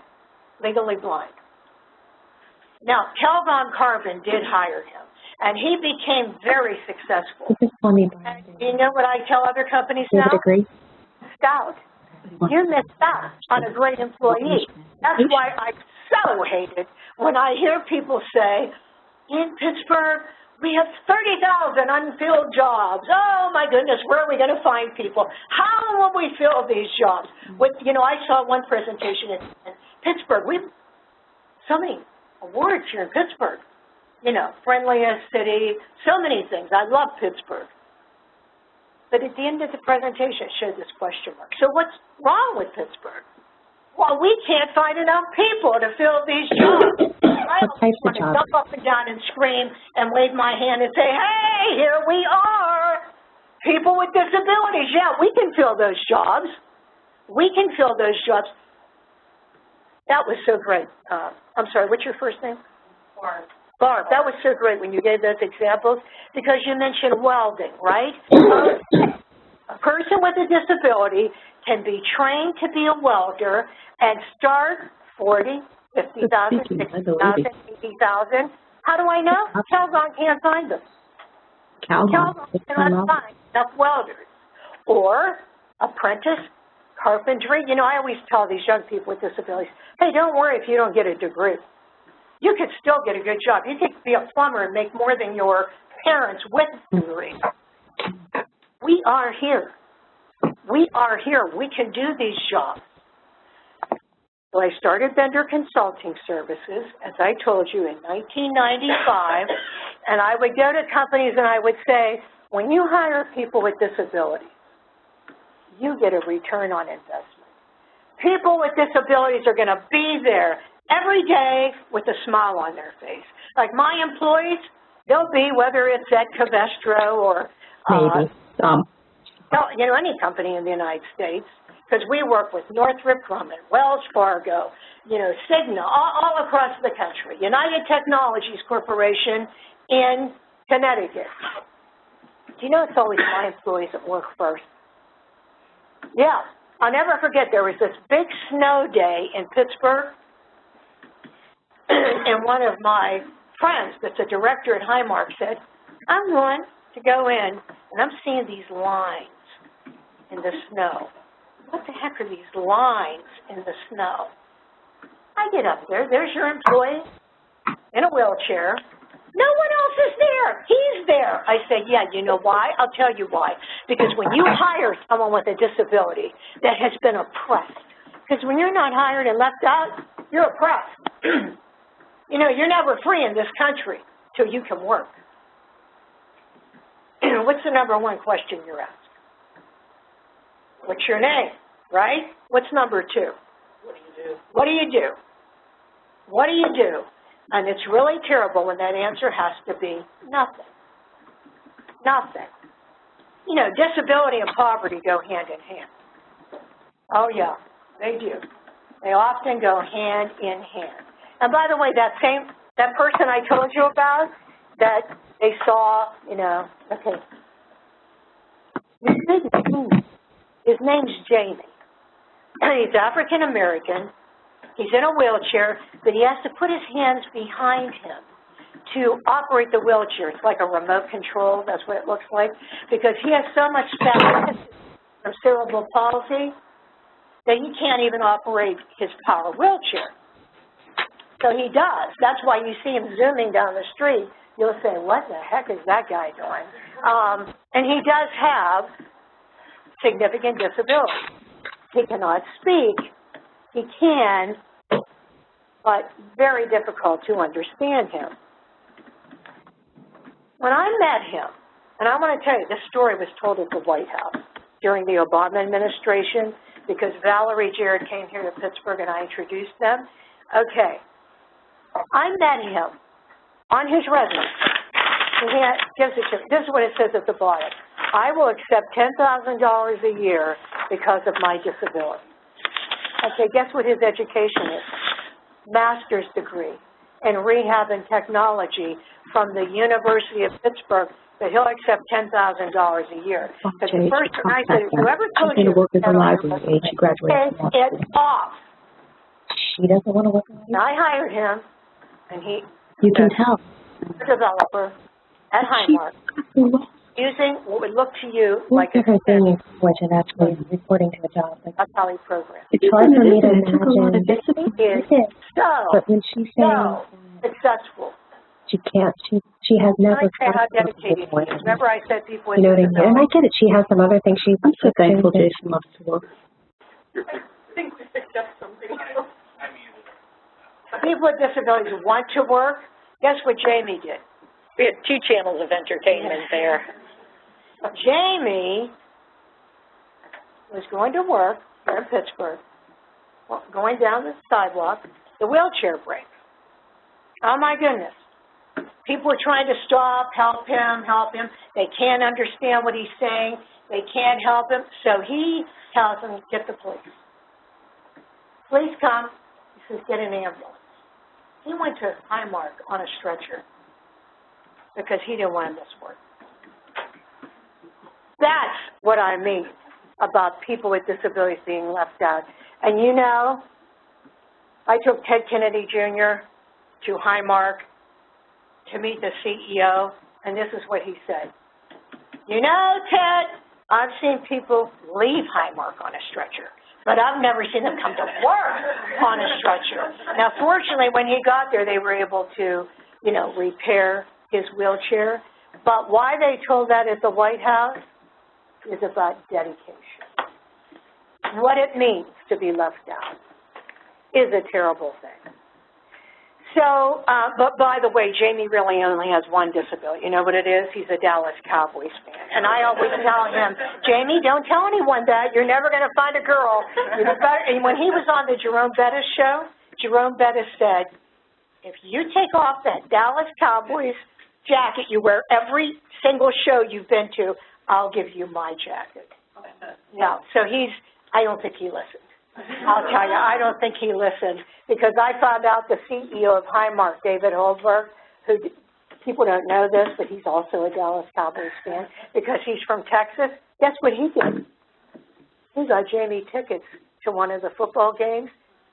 Speaker 11: Legally blind. Now, Calgon Carbon did hire him, and he became very successful. And you know what I tell other companies now? Stout. You missed out on a great employee. That's why I so hated when I hear people say, in Pittsburgh, we have 30,000 unfilled jobs. Oh, my goodness, where are we going to find people? How will we fill these jobs? You know, I saw one presentation in Pittsburgh. We have so many awards here in Pittsburgh. You know, friendliest city, so many things. I love Pittsburgh. But at the end of the presentation, it showed this question mark. So what's wrong with Pittsburgh? Well, we can't find enough people to fill these jobs. I always want to jump up and down and scream and wave my hand and say, hey, here we are. People with disabilities, yeah, we can fill those jobs. We can fill those jobs. That was so great. I'm sorry, what's your first name?
Speaker 3: Barb.
Speaker 11: Barb, that was so great when you gave those examples because you mentioned welding, right? A person with a disability can be trained to be a welder and start 40, 50,000, 60,000, 80,000. How do I know? Calgon can't find them. Calgon cannot find enough welders. Or apprentice carpentry. You know, I always tell these young people with disabilities, hey, don't worry if you don't get a degree. You could still get a good job. You could be a plumber and make more than your parents with a degree. We are here. We are here. We can do these jobs. So I started vendor consulting services, as I told you, in 1995, and I would go to companies and I would say, when you hire people with disabilities, you get a return on investment. People with disabilities are going to be there every day with a smile on their face. Like my employees, they'll be, whether it's at Covestro or any company in the United States, because we work with Northrop Grumman, Wells Fargo, Cigna, all across the country, United Technologies Corporation in Connecticut. Do you know it's always my employees that work first? Yeah, I'll never forget, there was this big snow day in Pittsburgh, and one of my friends that's a director at Highmark said, I'm going to go in, and I'm seeing these lines in the snow. What the heck are these lines in the snow? I get up there, there's your employee in a wheelchair. No one else is there. He's there. I say, yeah, you know why? I'll tell you why. Because when you hire someone with a disability that has been oppressed, because when you're not hired and left out, you're oppressed. You're never free in this country till you can work. What's the number one question you're asked? What's your name, right? What's number two?
Speaker 7: What do you do?
Speaker 11: What do you do? What do you do? And it's really terrible when that answer has to be nothing. Nothing. Disability and poverty go hand in hand. Oh, yeah, they do. They often go hand in hand. And by the way, that person I told you about, that they saw, okay. His name's Jamie. He's African-American. He's in a wheelchair, but he has to put his hands behind him to operate the wheelchair. It's like a remote control. That's what it looks like. Because he has so much spasticity from cerebral palsy that he can't even operate his power wheelchair. So he does. That's why you see him zooming down the street. You'll say, what the heck is that guy doing? And he does have significant disability. He cannot speak. He can, but very difficult to understand him. When I met him, and I want to tell you, this story was told at the White House during the Obama administration because Valerie Jarrett came here to Pittsburgh and I introduced them. Okay, I met him on his resume. This is what it says at the bottom. I will accept $10,000 a year because of my disability. Okay, guess what his education is? Master's degree in rehab and technology from the University of Pittsburgh, but he'll accept $10,000 a year. Because the first thing I said, whoever told you it's off.
Speaker 12: She doesn't want to work in the library.
Speaker 11: I hired him, and
Speaker 12: you can tell.
Speaker 11: A developer at Highmark, using what would look to you like a
Speaker 12: thing, which is actually reporting to a job.
Speaker 11: That's how he programs.
Speaker 12: It's hard for me to imagine. But when she's saying
Speaker 11: successful.
Speaker 12: She can't, she has never.
Speaker 11: How dedicated he is. Remember I said people with
Speaker 12: disabilities. And I get it. She has some other things she's so thankful Jason loves to work.
Speaker 7: I think we picked up something.
Speaker 11: People with disabilities want to work. Guess what Jamie did?
Speaker 8: We had 2 channels of entertainment there.
Speaker 11: Jamie was going to work here in Pittsburgh, going down the sidewalk, the wheelchair breaks. Oh, my goodness. People are trying to stop, help him. They can't understand what he's saying. They can't help him. So he tells them, get the police. Police come. He says, get an ambulance. He went to Highmark on a stretcher because he didn't want to miss work. That's what I mean about people with disabilities being left out. And I took Ted Kennedy Jr. to Highmark to meet the CEO, and this is what he said. Ted, I've seen people leave Highmark on a stretcher, but I've never seen them come to work on a stretcher. Now, fortunately, when he got there, they were able to, repair his wheelchair. But why they told that at the White House is about dedication. what it means to be left out is a terrible thing. So, but by the way, Jamie really only has one disability. You know what it is? He's a Dallas Cowboys fan. And I always tell him, Jamie, don't tell anyone that. You're never going to find a girl. And when he was on the Jerome Bettis show, Jerome Bettis said, if you take off that Dallas Cowboys jacket you wear every single show you've been to, I'll give you my jacket. Yeah, so I don't think he listened. I'll tell you, I don't think he listened, because I found out the CEO of Highmark, David Holberg, who, people don't know this, but he's also a Dallas Cowboys fan, because he's from Texas. Guess what he did? He got Jamie tickets to one of the football games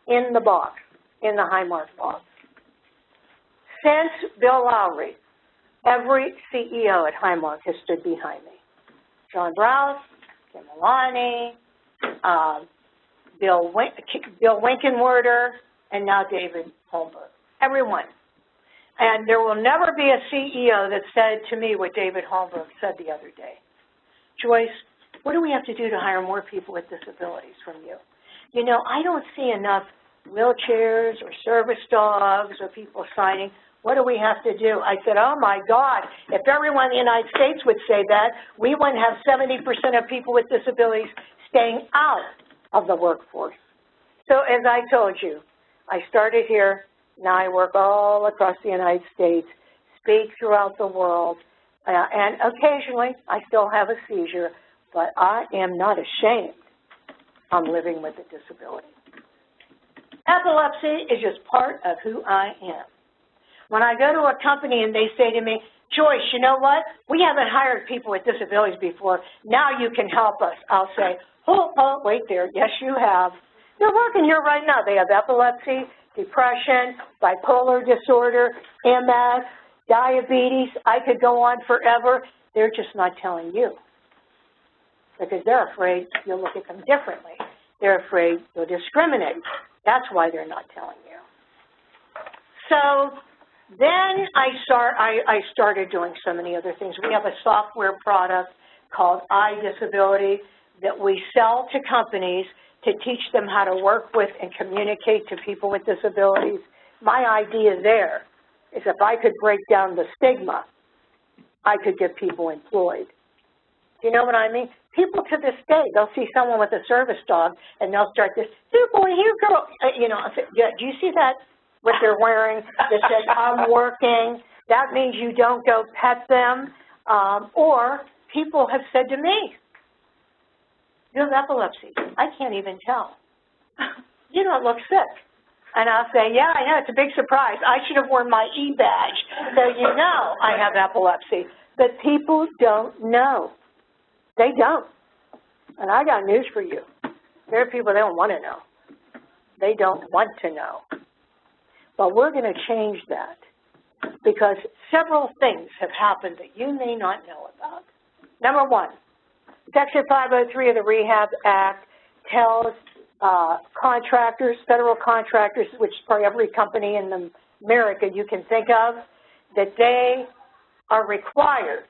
Speaker 11: in the box, in the Highmark box. Since Bill Lowry, every CEO at Highmark has stood behind me. John Browse, Kim Milani, Bill Winkenwerder, and now David Holberg. Everyone. And there will never be a CEO that said to me what David Holberg said the other day. Joyce, what do we have to do to hire more people with disabilities from you? You know, I don't see enough wheelchairs or service dogs or people signing. What do we have to do? I said, oh my God, if everyone in the United States would say that, we wouldn't have 70% of people with disabilities staying out of the workforce. So as I told you, I started here, now I work all across the United States, speak throughout the world, and occasionally I still have a seizure, but I am not ashamed I'm living with a disability. Epilepsy is just part of who I am. When I go to a company and they say to me, Joyce, you know what? We haven't hired people with disabilities before. Now you can help us. I'll say, oh, wait there. Yes, you have. They're working here right now. They have epilepsy, depression, bipolar disorder, MS, diabetes. I could go on forever. They're just not telling you because they're afraid you'll look at them differently. They're afraid you'll discriminate. That's why they're not telling you. So then I started doing so many other things. We have a software product called iDisability that we sell to companies to teach them how to work with and communicate to people with disabilities. My idea there is if I could break down the stigma, I could get people employed. You know what I mean? People to this day, they'll see someone with a service dog and they'll start this, here boy, here girl. You know, I say, yeah, do you see that, what they're wearing that says, I'm working? That means you don't go pet them. Or people have said to me, you have epilepsy. I can't even tell. You don't look sick. And I'll say, yeah, I know, it's a big surprise. I should have worn my E-badge so you know I have epilepsy. But people don't know. They don't. And I got news for you. There are people that don't want to know. They don't want to know. But we're going to change that because several things have happened that you may not know about. Number one, Section 503 of the Rehab Act tells contractors, federal contractors, which is probably every company in America you can think of, that they are required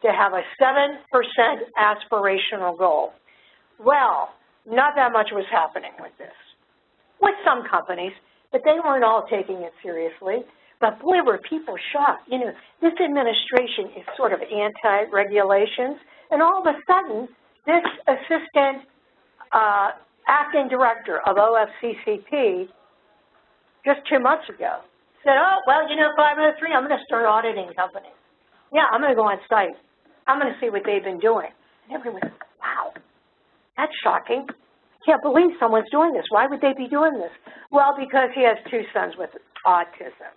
Speaker 11: to have a 7% aspirational goal. Well, not that much was happening with this. With some companies, but they weren't all taking it seriously. But boy, were people shocked. You know, this administration is sort of anti-regulations, and all of a sudden, this assistant acting director of OFCCP just 2 months ago said, oh, well, you know, 503, I'm going to start auditing companies. Yeah, I'm going to go on site. I'm going to see what they've been doing. And everyone said, wow, that's shocking. I can't believe someone's doing this. Why would they be doing this? Well, because he has 2 sons with autism.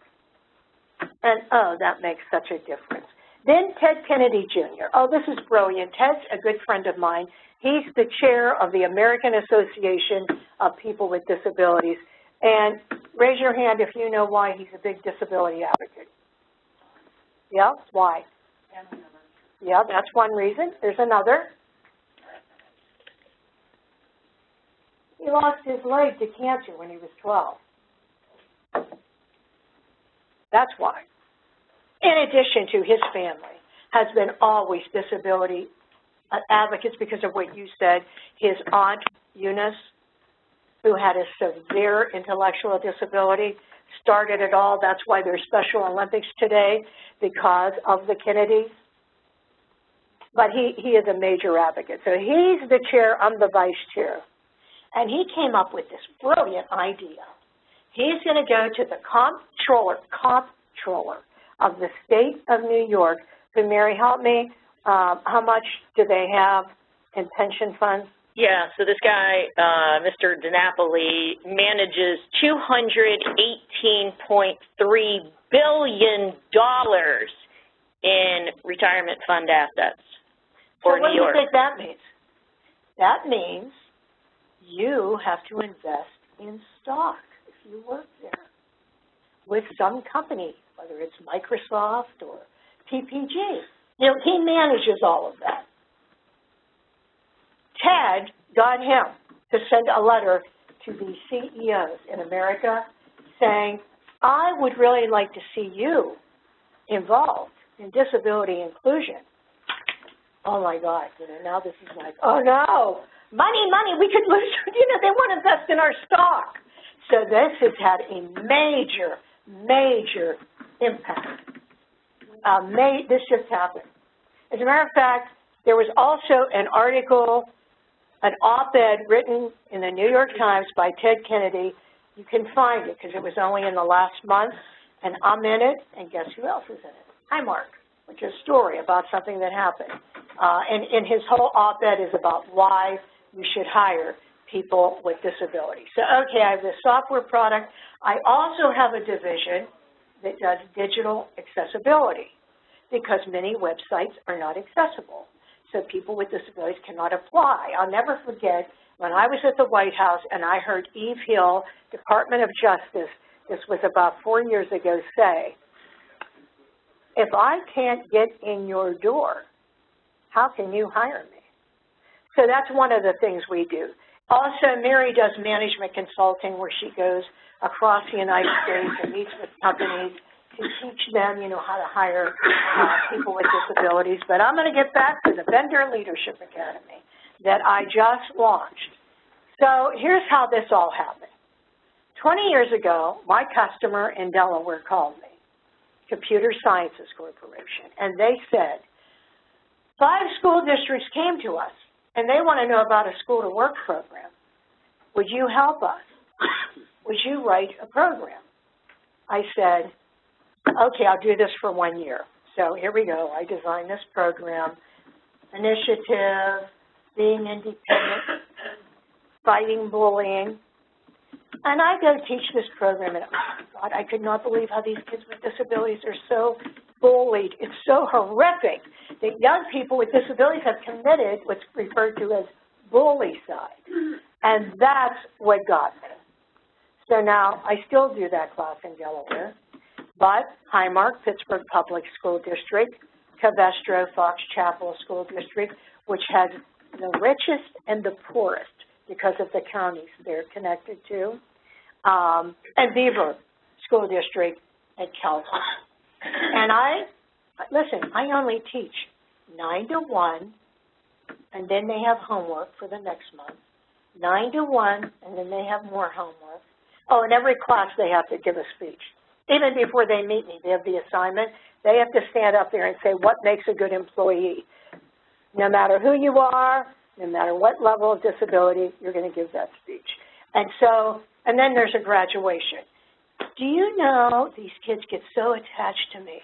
Speaker 11: And, oh, that makes such a difference. Then Ted Kennedy Jr. Oh, this is brilliant. Ted's a good friend of mine. He's the chair of the American Association of People with Disabilities. And raise your hand if you know why he's a big disability advocate. Yeah, why? Yeah, that's one reason. There's another. He lost his leg to cancer when he was 12. That's why. In addition to his family has been always disability advocates because of what you said. His aunt Eunice, who had a severe intellectual disability, started it all. That's why there's Special Olympics today, because of the Kennedys. But he is a major advocate. So he's the chair, I'm the vice chair. And he came up with this brilliant idea. He's going to go to the comptroller of the state of New York. So Mary, help me, how much do they have in pension funds?
Speaker 8: Yeah, so this guy, Mr. DiNapoli, manages $218.3 billion in retirement fund assets for New York.
Speaker 11: So what do you think that means? That means you have to invest in stock if you work there with some company, whether it's Microsoft or PPG. You know, he manages all of that. Ted got him to send a letter to the CEOs in America saying, I would really like to see you involved in disability inclusion. Oh my God, you know, now this is like, oh no, money, we could lose, you know, they want to invest in our stock. So this has had a major impact. This just happened. As a matter of fact, there was also an article, an op-ed written in the New York Times by Ted Kennedy. You can find it because it was only in the last month, and I'm in it, and guess who else is in it? Highmark, which is a story about something that happened. And his whole op-ed is about why you should hire people with disabilities. So, okay, I have this software product. I also have a division that does digital accessibility because many websites are not accessible. So people with disabilities cannot apply. I'll never forget when I was at the White House and I heard Eve Hill, Department of Justice, this was about 4 years ago, say, if I can't get in your door, how can you hire me? So that's one of the things we do. Also, Mary does management consulting where she goes across the United States and meets with companies to teach them, you know, how to hire people with disabilities. But I'm going to get back to the Vendor Leadership Academy that I just launched. So here's how this all happened. 20 years ago, my customer in Delaware called me, Computer Sciences Corporation, and they said, 5 school districts came to us, and they want to know about a school-to-work program. Would you help us? Would you write a program? I said, okay, I'll do this for 1 year. So here we go. I designed this program, initiative, being independent, fighting bullying. And I go teach this program, and oh God, I could not believe how these kids with disabilities are so bullied. It's so horrific that young people with disabilities have committed what's referred to as bullycide. And that's what got me. So now I still do that class in Delaware, but Highmark, Pittsburgh Public School District, Covestro, Fox Chapel School District, which has the richest and the poorest because of the counties they're connected to, and Beaver School District at Calhoun. And I only teach 9 to 1, and then they have homework for the next month. 9 to 1, and then they have more homework. Oh, in every class they have to give a speech. Even before they meet me, they have the assignment. They have to stand up there and say what makes a good employee. No matter who you are, no matter what level of disability, you're going to give that speech. And so, and then there's a graduation. Do you know these kids get so attached to me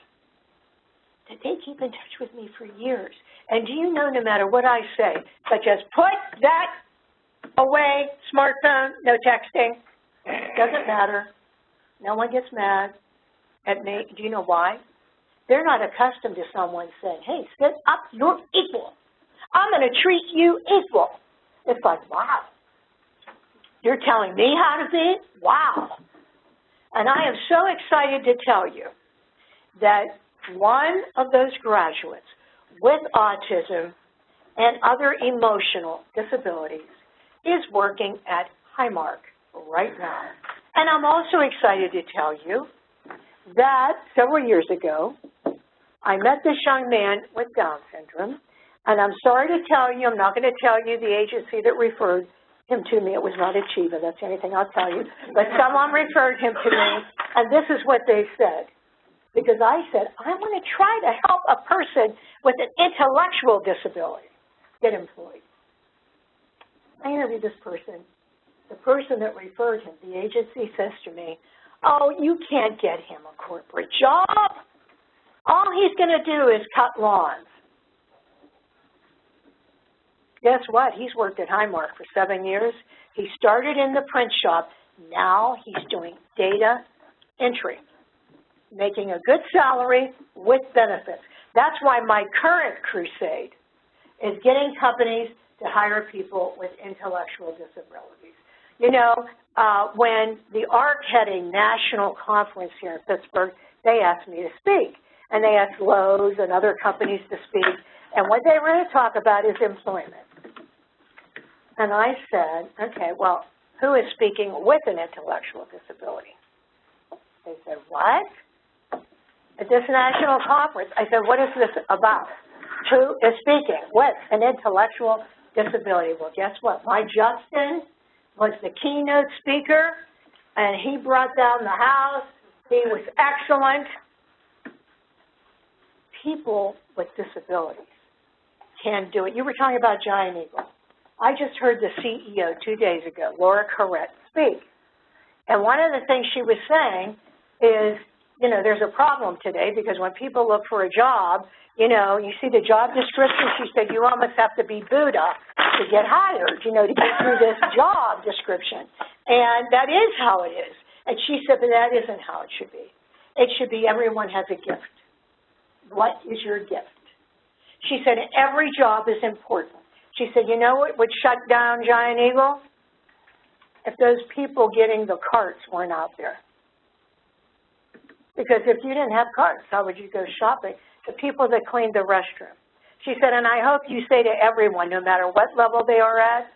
Speaker 11: that they keep in touch with me for years? And do you know no matter what I say, such as put that away, smartphone, no texting, doesn't matter. No one gets mad at me. Do you know why? They're not accustomed to someone saying, hey, sit up, you're equal. I'm going to treat you equal. It's like, wow. You're telling me how to be? Wow. And I am so excited to tell you that one of those graduates with autism and other emotional disabilities is working at Highmark right now. And I'm also excited to tell you that several years ago, I met this young man with Down syndrome, and I'm sorry to tell you, I'm not going to tell you the agency that referred him to me. It was not Achieva, that's the only thing I'll tell you. But someone referred him to me, and this is what they said. Because I said, I want to try to help a person with an intellectual disability get employed. I interviewed this person. The person that referred him, the agency, says to me, oh, you can't get him a corporate job. All he's going to do is cut lawns. Guess what? He's worked at Highmark for 7 years. He started in the print shop. Now he's doing data entry, making a good salary with benefits. That's why my current crusade is getting companies to hire people with intellectual disabilities. You know, when the ARC had a national conference here in Pittsburgh, they asked me to speak. And they asked Lowe's and other companies to speak. And what they were going to talk about is employment. And I said, okay, well, who is speaking with an intellectual disability? They said, what? At this national conference. I said, what is this about? Who is speaking with an intellectual disability? Well, guess what? My Justin was the keynote speaker, and he brought down the house. He was excellent. People with disabilities can do it. You were talking about Giant Eagle. I just heard the CEO 2 days ago, Laura Corrett, speak. And one of the things she was saying is, you know, there's a problem today because when people look for a job, you know, you see the job description, she said, you almost have to be Buddha to get hired, you know, to get through this job description. And that is how it is. And she said, but that isn't how it should be. It should be everyone has a gift. What is your gift? She said, every job is important. She said, you know what would shut down Giant Eagle? If those people getting the carts weren't out there. Because if you didn't have carts, how would you go shopping? The people that cleaned the restroom. She said, and I hope you say to everyone, no matter what level they are at,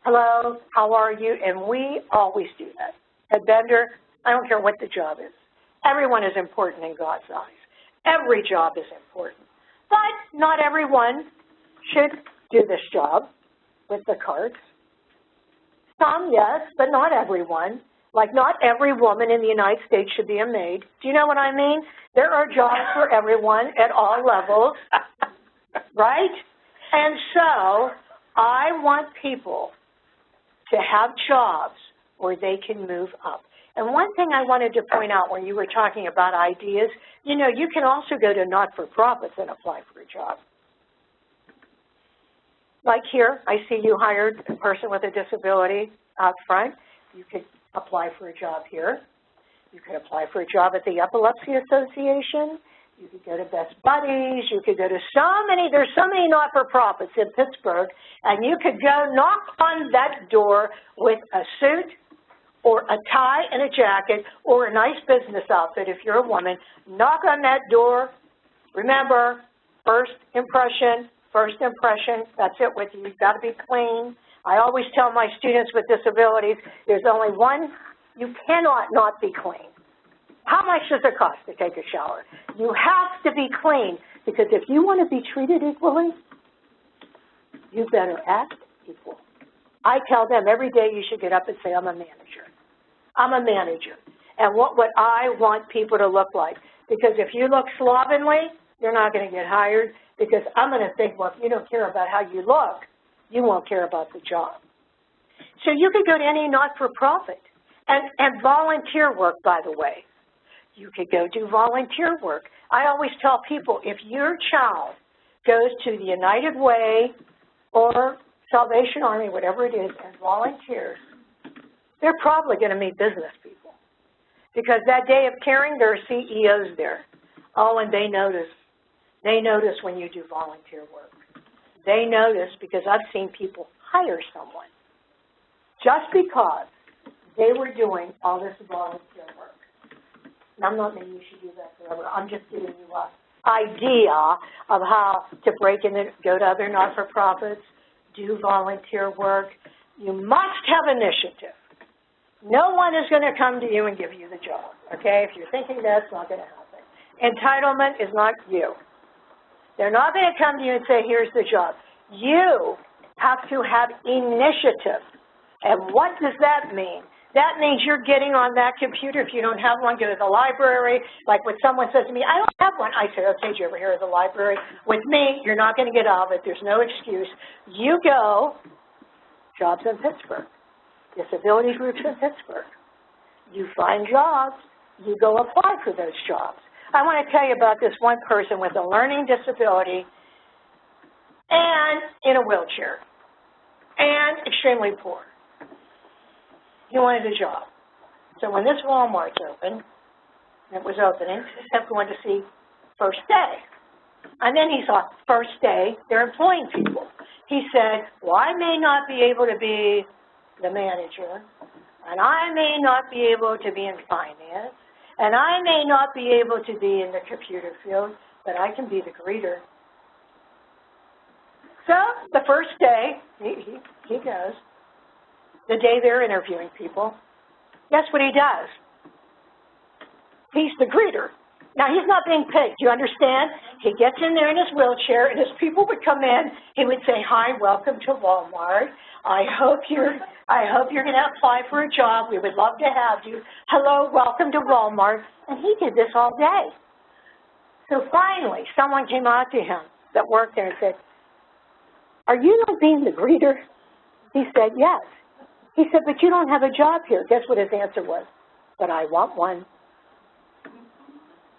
Speaker 11: hello, how are you? And we always do that. At Bender, I don't care what the job is. Everyone is important in God's eyes. Every job is important. But not everyone should do this job with the carts. Some, yes, but not everyone. Like not every woman in the United States should be a maid. Do you know what I mean? There are jobs for everyone at all levels, right? And so I want people to have jobs where they can move up. And one thing I wanted to point out when you were talking about ideas, you know, you can also go to not-for-profits and apply for a job. Like here, I see you hired a person with a disability out front. You could apply for a job here. You could apply for a job at the Epilepsy Association. You could go to Best Buddies. You could go to there's so many not-for-profits in Pittsburgh, and you could go knock on that door with a suit or a tie and a jacket or a nice business outfit if you're a woman. Knock on that door. Remember, first impression, that's it with you. You've got to be clean. I always tell my students with disabilities, there's only one, you cannot not be clean. How much does it cost to take a shower? You have to be clean, because if you want to be treated equally, you better act equal. I tell them every day you should get up and say, I'm a manager. I'm a manager. And what would I want people to look like? Because if you look slovenly, you're not going to get hired, because I'm going to think, well, if you don't care about how you look, you won't care about the job. So you could go to any not-for-profit and volunteer work, by the way. You could go do volunteer work. I always tell people, if your child goes to the United Way or Salvation Army, whatever it is, and volunteers, they're probably going to meet business people. Because that day of caring, there are CEOs there. Oh, and they notice. They notice when you do volunteer work. They notice because I've seen people hire someone just because they were doing all this volunteer work. And I'm not saying you should do that forever. I'm just giving you an idea of how to break in and go to other not-for-profits, do volunteer work. You must have initiative. No one is going to come to you and give you the job, okay? If you're thinking that's not going to happen. Entitlement is not you. They're not going to come to you and say, here's the job. You have to have initiative. And what does that mean? That means you're getting on that computer. If you don't have one, go to the library. Like when someone says to me, I don't have one, I say, okay, did you ever hear of the library? With me, you're not going to get out of it. There's no excuse. You go, jobs in Pittsburgh, disability groups in Pittsburgh. You find jobs. You go apply for those jobs. I want to tell you about this one person with a learning disability and in a wheelchair and extremely poor. He wanted a job. So when this Walmart's opened, it was opening, he kept going to see first day. And then he saw first day, they're employing people. He said, well, I may not be able to be the manager, and I may not be able to be in finance, and I may not be able to be in the computer field, but I can be the greeter. So the first day, he goes. The day they're interviewing people, guess what he does? He's the greeter. Now, he's not being paid. Do you understand? He gets in there in his wheelchair, and as people would come in, he would say, hi, welcome to Walmart. I hope you're going to apply for a job. We would love to have you. Hello, welcome to Walmart. And he did this all day. So finally, someone came out to him that worked there and said, are you not being the greeter? He said, yes. He said, but you don't have a job here. Guess what his answer was? But I want one.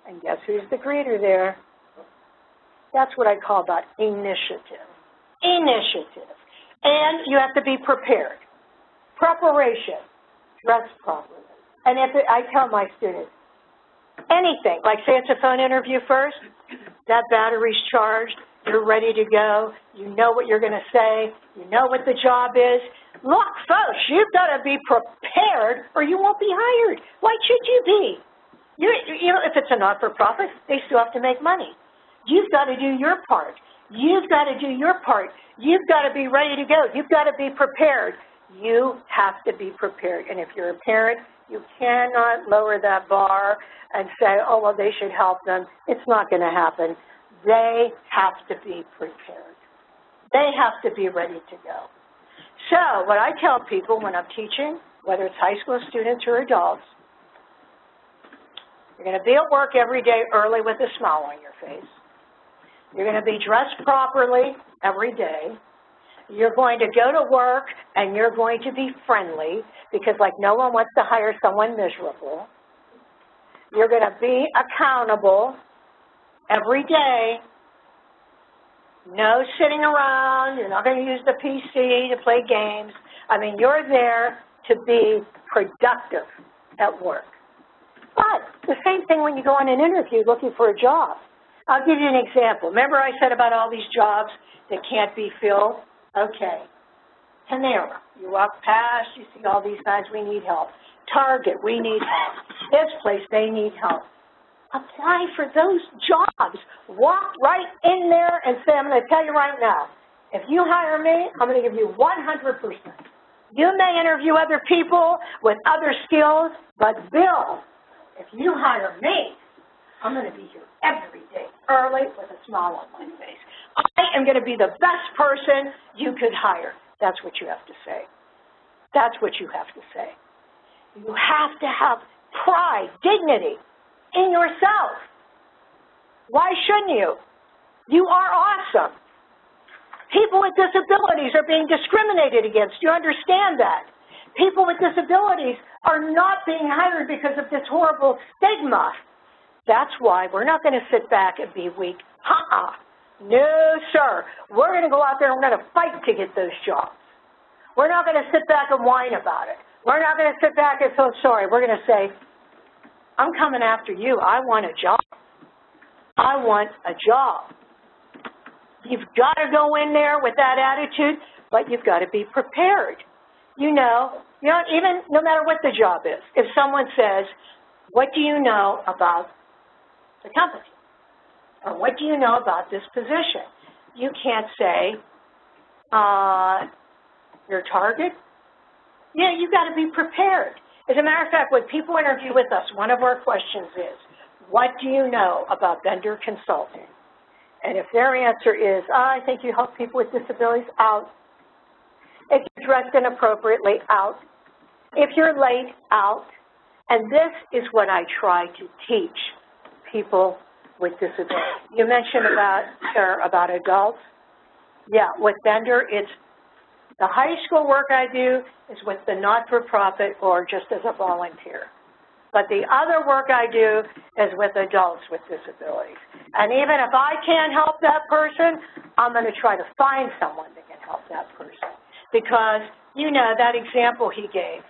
Speaker 11: And guess who's the greeter there? That's what I call about initiative. Initiative. And you have to be prepared. Preparation. Dress properly. And I tell my students, anything, like say it's a phone interview first, that battery's charged, you're ready to go, you know what you're going to say, you know what the job is. Look, folks, you've got to be prepared or you won't be hired. Why should you be? You know, if it's a not-for-profit, they still have to make money. You've got to do your part. You've got to do your part. You've got to be ready to go. You've got to be prepared. You have to be prepared. And if you're a parent, you cannot lower that bar and say, oh, well, they should help them. It's not going to happen. They have to be prepared. They have to be ready to go. So what I tell people when I'm teaching, whether it's high school students or adults, you're going to be at work every day early with a smile on your face. You're going to be dressed properly every day. You're going to go to work and you're going to be friendly because like no one wants to hire someone miserable. You're going to be accountable every day. No sitting around. You're not going to use the PC to play games. I mean, you're there to be productive at work. But the same thing when you go on an interview looking for a job. I'll give you an example. Remember I said about all these jobs that can't be filled? Okay. Panera, you walk past, you see all these signs, we need help. Target, we need help. This place, they need help. Apply for those jobs. Walk right in there and say, I'm going to tell you right now, if you hire me, I'm going to give you 100%. You may interview other people with other skills, but Bill, if you hire me, I'm going to be here every day, early, with a smile on my face. I am going to be the best person you could hire. That's what you have to say. That's what you have to say. You have to have pride, dignity in yourself. Why shouldn't you? You are awesome. People with disabilities are being discriminated against. Do you understand that? People with disabilities are not being hired because of this horrible stigma. That's why we're not going to sit back and be weak. No, sir. We're going to go out there and we're going to fight to get those jobs. We're not going to sit back and whine about it. We're not going to sit back and feel sorry. We're going to say, I'm coming after you. I want a job. I want a job. You've got to go in there with that attitude, but you've got to be prepared. You know, even no matter what the job is, if someone says, what do you know about the company? Or what do you know about this position? You can't say, your target? Yeah, you've got to be prepared. As a matter of fact, when people interview with us, one of our questions is, what do you know about vendor consulting? And if their answer is, I think you help people with disabilities, out, If you're dressed inappropriately, out. If you're late, out. And this is what I try to teach people with disabilities. You mentioned about adults. Yeah, with Bender, it's the high school work I do is with the not-for-profit or just as a volunteer. But the other work I do is with adults with disabilities. And even if I can't help that person, I'm going to try to find someone that can help that person. Because, you know, that example he gave,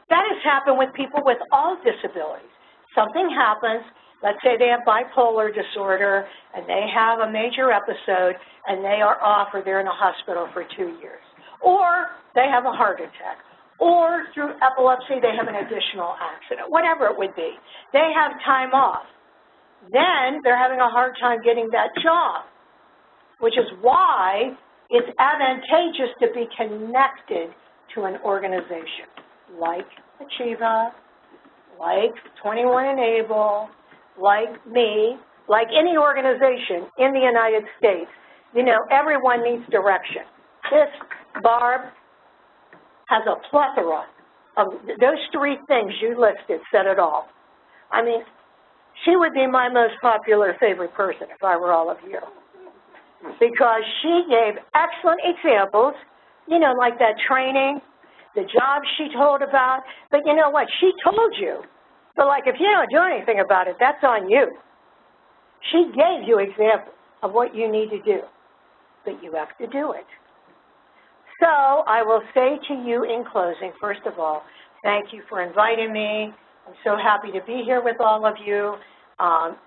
Speaker 11: that has happened with people with all disabilities. Something happens, let's say they have bipolar disorder, and they have a major episode, and they are off or they're in a hospital for 2 years. Or they have a heart attack. Or through epilepsy, they have an additional accident, whatever it would be. They have time off. Then they're having a hard time getting that job, which is why it's advantageous to be connected to an organization like Achieva, like 21 Enable, like me, like any organization in the United States. You know, everyone needs direction. This, Barb, has a plethora of those three things you listed, said it all. I mean, she would be my most popular favorite person if I were all of you, because she gave excellent examples, you know, like that training, the job she told about, but you know what, she told you, but like if you don't do anything about it, that's on you. She gave you examples of what you need to do, but you have to do it. So I will say to you in closing, first of all, thank you for inviting me. I'm so happy to be here with all of you.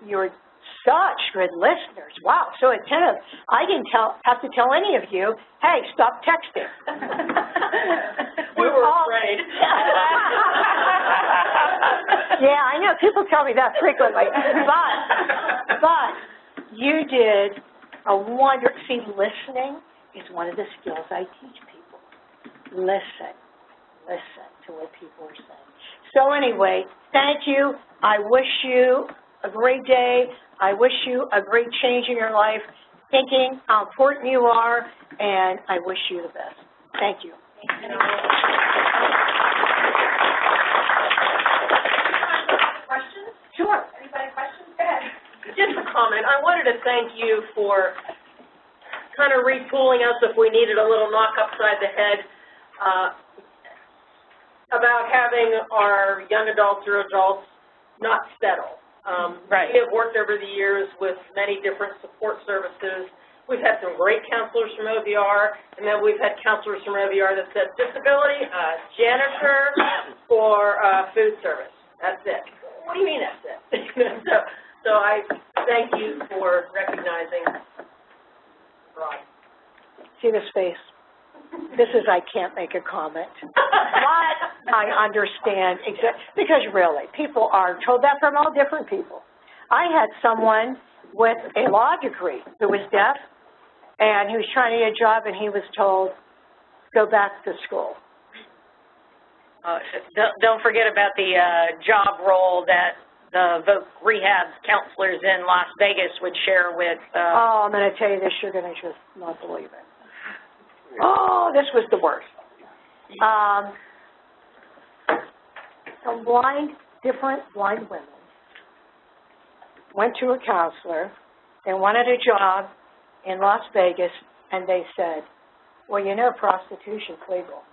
Speaker 11: You're such good listeners. Wow, so attentive. I didn't have to tell any of you, hey, stop texting.
Speaker 7: We were afraid.
Speaker 11: Yeah, I know. People tell me that frequently. But you did a wonderful, see, listening is one of the skills I teach people. Listen to what people are saying. So anyway, thank you. I wish you a great day. I wish you a great change in your life, thinking how important you are, and I wish you the best. Thank you.
Speaker 2: Questions?
Speaker 11: Sure.
Speaker 2: Anybody questions? Go ahead.
Speaker 7: Just a comment. I wanted to thank you for kind of retooling us if we needed a little knock upside the head about having our young adults or adults not settle.
Speaker 8: Right.
Speaker 7: We have worked over the years with many different support services. We've had some great counselors from OVR, and then we've had counselors from OVR that said disability, janitor, or food service. That's it. What do you mean that's it? So I thank you for recognizing Rod.
Speaker 11: See this face? This is, I can't make a comment. But I understand, because really, people are told that from all different people. I had someone with a law degree who was deaf, and he was trying to get a job, and he was told, go back to school.
Speaker 8: Don't forget about the job role that the voc rehab counselors in Las Vegas would share with.
Speaker 11: Oh, I'm going to tell you this, you're going to just not believe it. Oh, this was the worst. Some different blind women went to a counselor. They wanted a job in Las Vegas, and they said, well, you know, prostitution's legal.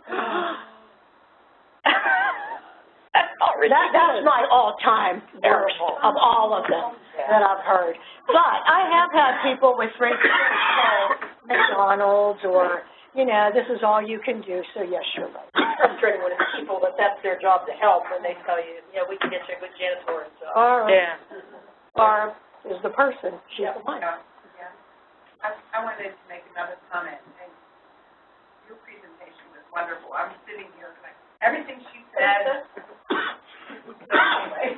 Speaker 11: That's my all-time worst of all of them that I've heard. But I have had people with McDonald's or, you know, this is all you can do, so yes, you're right.
Speaker 7: It's frustrating when it's people that's their job to help, and they tell you, yeah, we can get you a good janitor and stuff.
Speaker 11: All right.
Speaker 8: Yeah.
Speaker 11: Barb is the person. She's the one.
Speaker 3: Yeah. I wanted to make another comment, and your presentation was wonderful. I'm sitting here, and everything she said, anyway,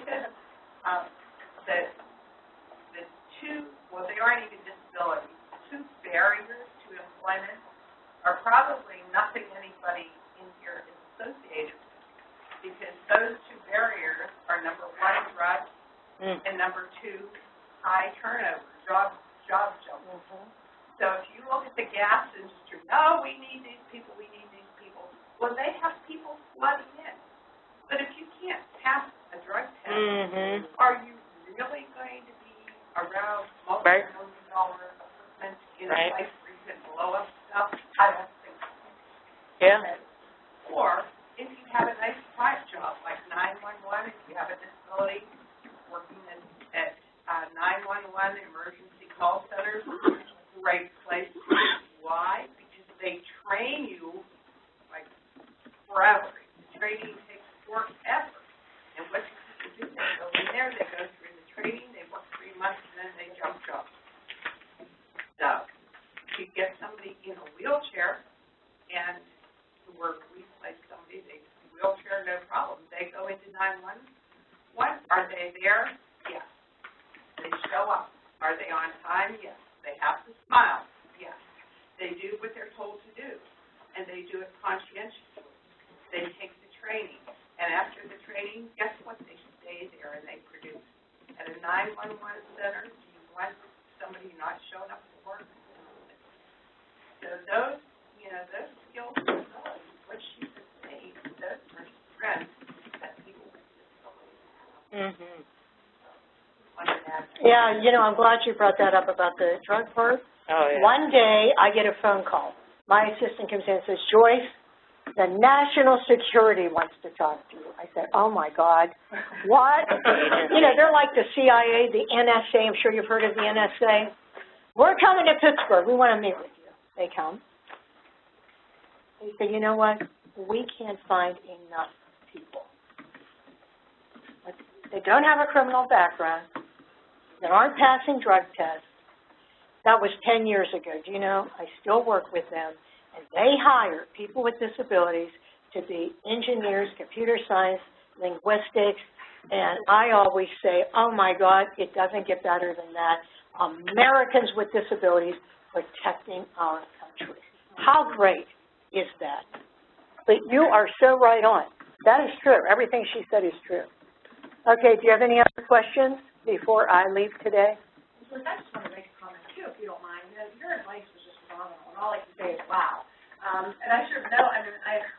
Speaker 3: the two, well, they aren't even disabilities, two barriers to employment are probably nothing anybody in here is associated with, because those two barriers are, number one, drugs, and number two, high turnover, job jumping. So if you look at the gas industry, oh, we need these people, we need these Well, they have people flooding in. But if you can't pass a drug test, are you really going to be around multi-million-dollar equipment in a place where you can blow up stuff? I don't think so.
Speaker 8: Yeah.
Speaker 3: Okay. Or if you have a nice quiet job like 911, if you have a disability, working at 911 emergency call centers, great place. Why? Because they train you like forever. The training takes forever. And what you do, they go in there, they go through the training, they work 3 months, and then they jump jobs. So you get somebody in a wheelchair, and we place somebody, they wheelchair, no problem. They go into 911. Are they there? Yes. They show up. Are they on time? Yes. They have to smile. Yes. They do what they're told to do, and they do it conscientiously. They take the training, and after the training, guess what? They stay there and they produce. At a 911 center, do you want somebody not showing up to work? So those skills and abilities, what she was saying, those are strengths that people with disabilities have.
Speaker 11: Yeah, I'm glad you brought that up about the drug part.
Speaker 8: Oh, yeah.
Speaker 11: One day, I get a phone call. My assistant comes in and says, Joyce, the national security wants to talk to you. I said, oh, my God, what? They're like the CIA, the NSA. I'm sure you've heard of the NSA. We're coming to Pittsburgh. We want to meet with you. They come. They say, you know what? We can't find enough people. They don't have a criminal background. They aren't passing drug tests. That was 10 years ago. Do you know, I still work with them, and they hire people with disabilities to be engineers, computer science, linguistics, and I always say, oh, my God, it doesn't get better than that. Americans with disabilities protecting our country. How great is that? But you are so right on. That is true. Everything she said is true. Okay, do you have any other questions before I leave today?
Speaker 7: So I just want to make a comment, too, if you don't mind. Your advice was just phenomenal, and all I can say is wow. And I should know,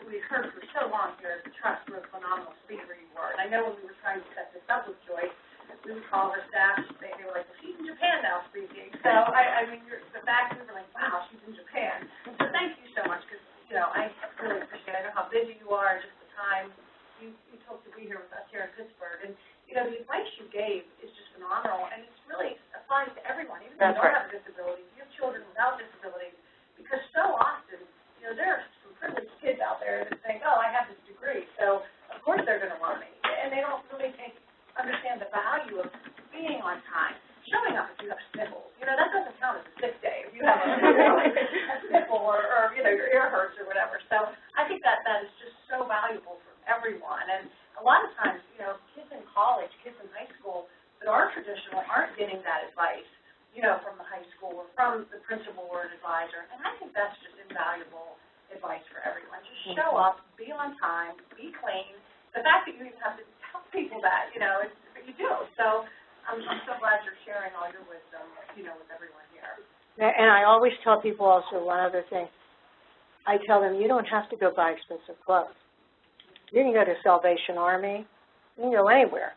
Speaker 7: we heard for so long here, Trust, what a phenomenal speaker you were. And I know when we were trying to set this up with Joyce, we would call her staff, they were like, well, she's in Japan now speaking. So, the fact that we were like, wow, she's in Japan. So thank you so much, because, I really appreciate it. I know how busy you are, and just the time you took to be here with us here in Pittsburgh. And, the advice you gave is just phenomenal, and it's really applies to everyone, even if you don't have a disability. You have children without disabilities, because so often, there are some privileged kids out there that think, oh, I have this degree, so of course they're going to want me. And they don't really understand the value of being on time, showing up if you have sniffles. That doesn't count as a sick day if you have a sniffle or your ear hurts or whatever. So I think that is just so valuable for everyone. And a lot of times, kids in college, kids in high school that are traditional aren't getting that advice, from the high school or from the principal or an advisor. And I think that's just invaluable advice for everyone. Just show up, be on time, be clean. The fact that you even have to tell people that, but you do. So I'm so glad you're sharing all your wisdom, with everyone here.
Speaker 11: And I always tell people also one other thing. I tell them you don't have to go buy expensive clothes. You can go to Salvation Army. You can go anywhere.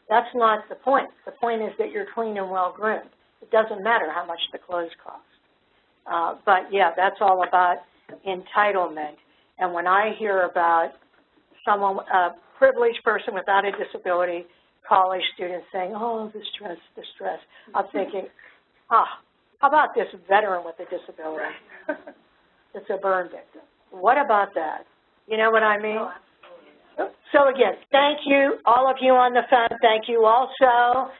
Speaker 11: That's not the point. The point is that you're clean and well-groomed. It doesn't matter how much the clothes cost. But, yeah, that's all about entitlement. And when I hear about someone, a privileged person without a disability, college students saying, oh, the stress, I'm thinking, how about this veteran with a disability? It's a burn victim. What about that? You know what I mean? So, again, thank you, all of you on the phone. Thank you also.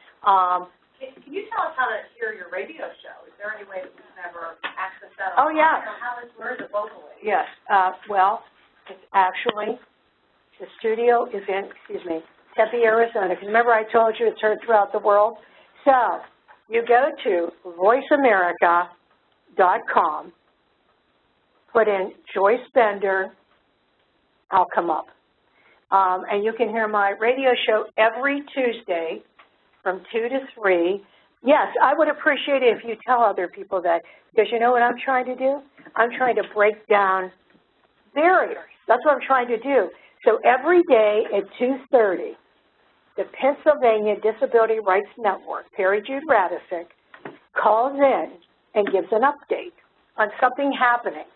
Speaker 7: Can you tell us how to hear your radio show? Is there any way that we can ever access that?
Speaker 11: Oh, yeah.
Speaker 7: Where is it locally?
Speaker 11: Yes. Well, it's actually, the studio is in, Tempe, Arizona. Because remember I told you it's heard throughout the world? So you go to voiceamerica.com, put in Joyce Bender, I'll come up. And you can hear my radio show every Tuesday from 2 to 3. Yes, I would appreciate it if you tell other people that, because you know what I'm trying to do? I'm trying to break down barriers That's what I'm trying to do. So every day at 2:30, the Pennsylvania Disability Rights Network, Perry Jude Radisick, calls in and gives an update on something happening.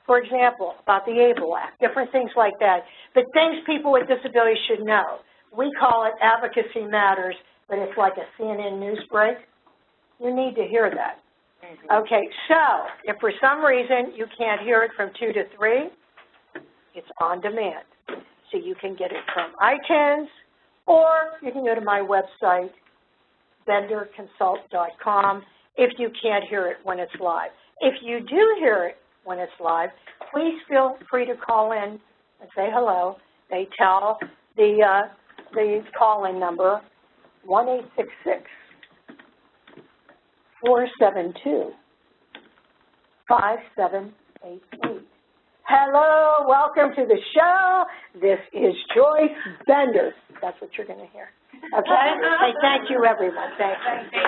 Speaker 11: For example, about the ABLE Act, different things like that, but things people with disabilities should know. We call it Advocacy Matters, but it's like a CNN news break. You need to hear that. Okay, so if for some reason you can't hear it from 2 to 3, it's on demand. So you can get it from iTunes, or you can go to my website, benderconsult.com, if you can't hear it when it's live. If you do hear it when it's live, please feel free to call in and say hello. They tell the call-in number, 1-866-472-5788. Hello, welcome to the show. This is Joyce Bender. That's what you're going to hear. Okay? Hey, thank you, everyone. Thank you.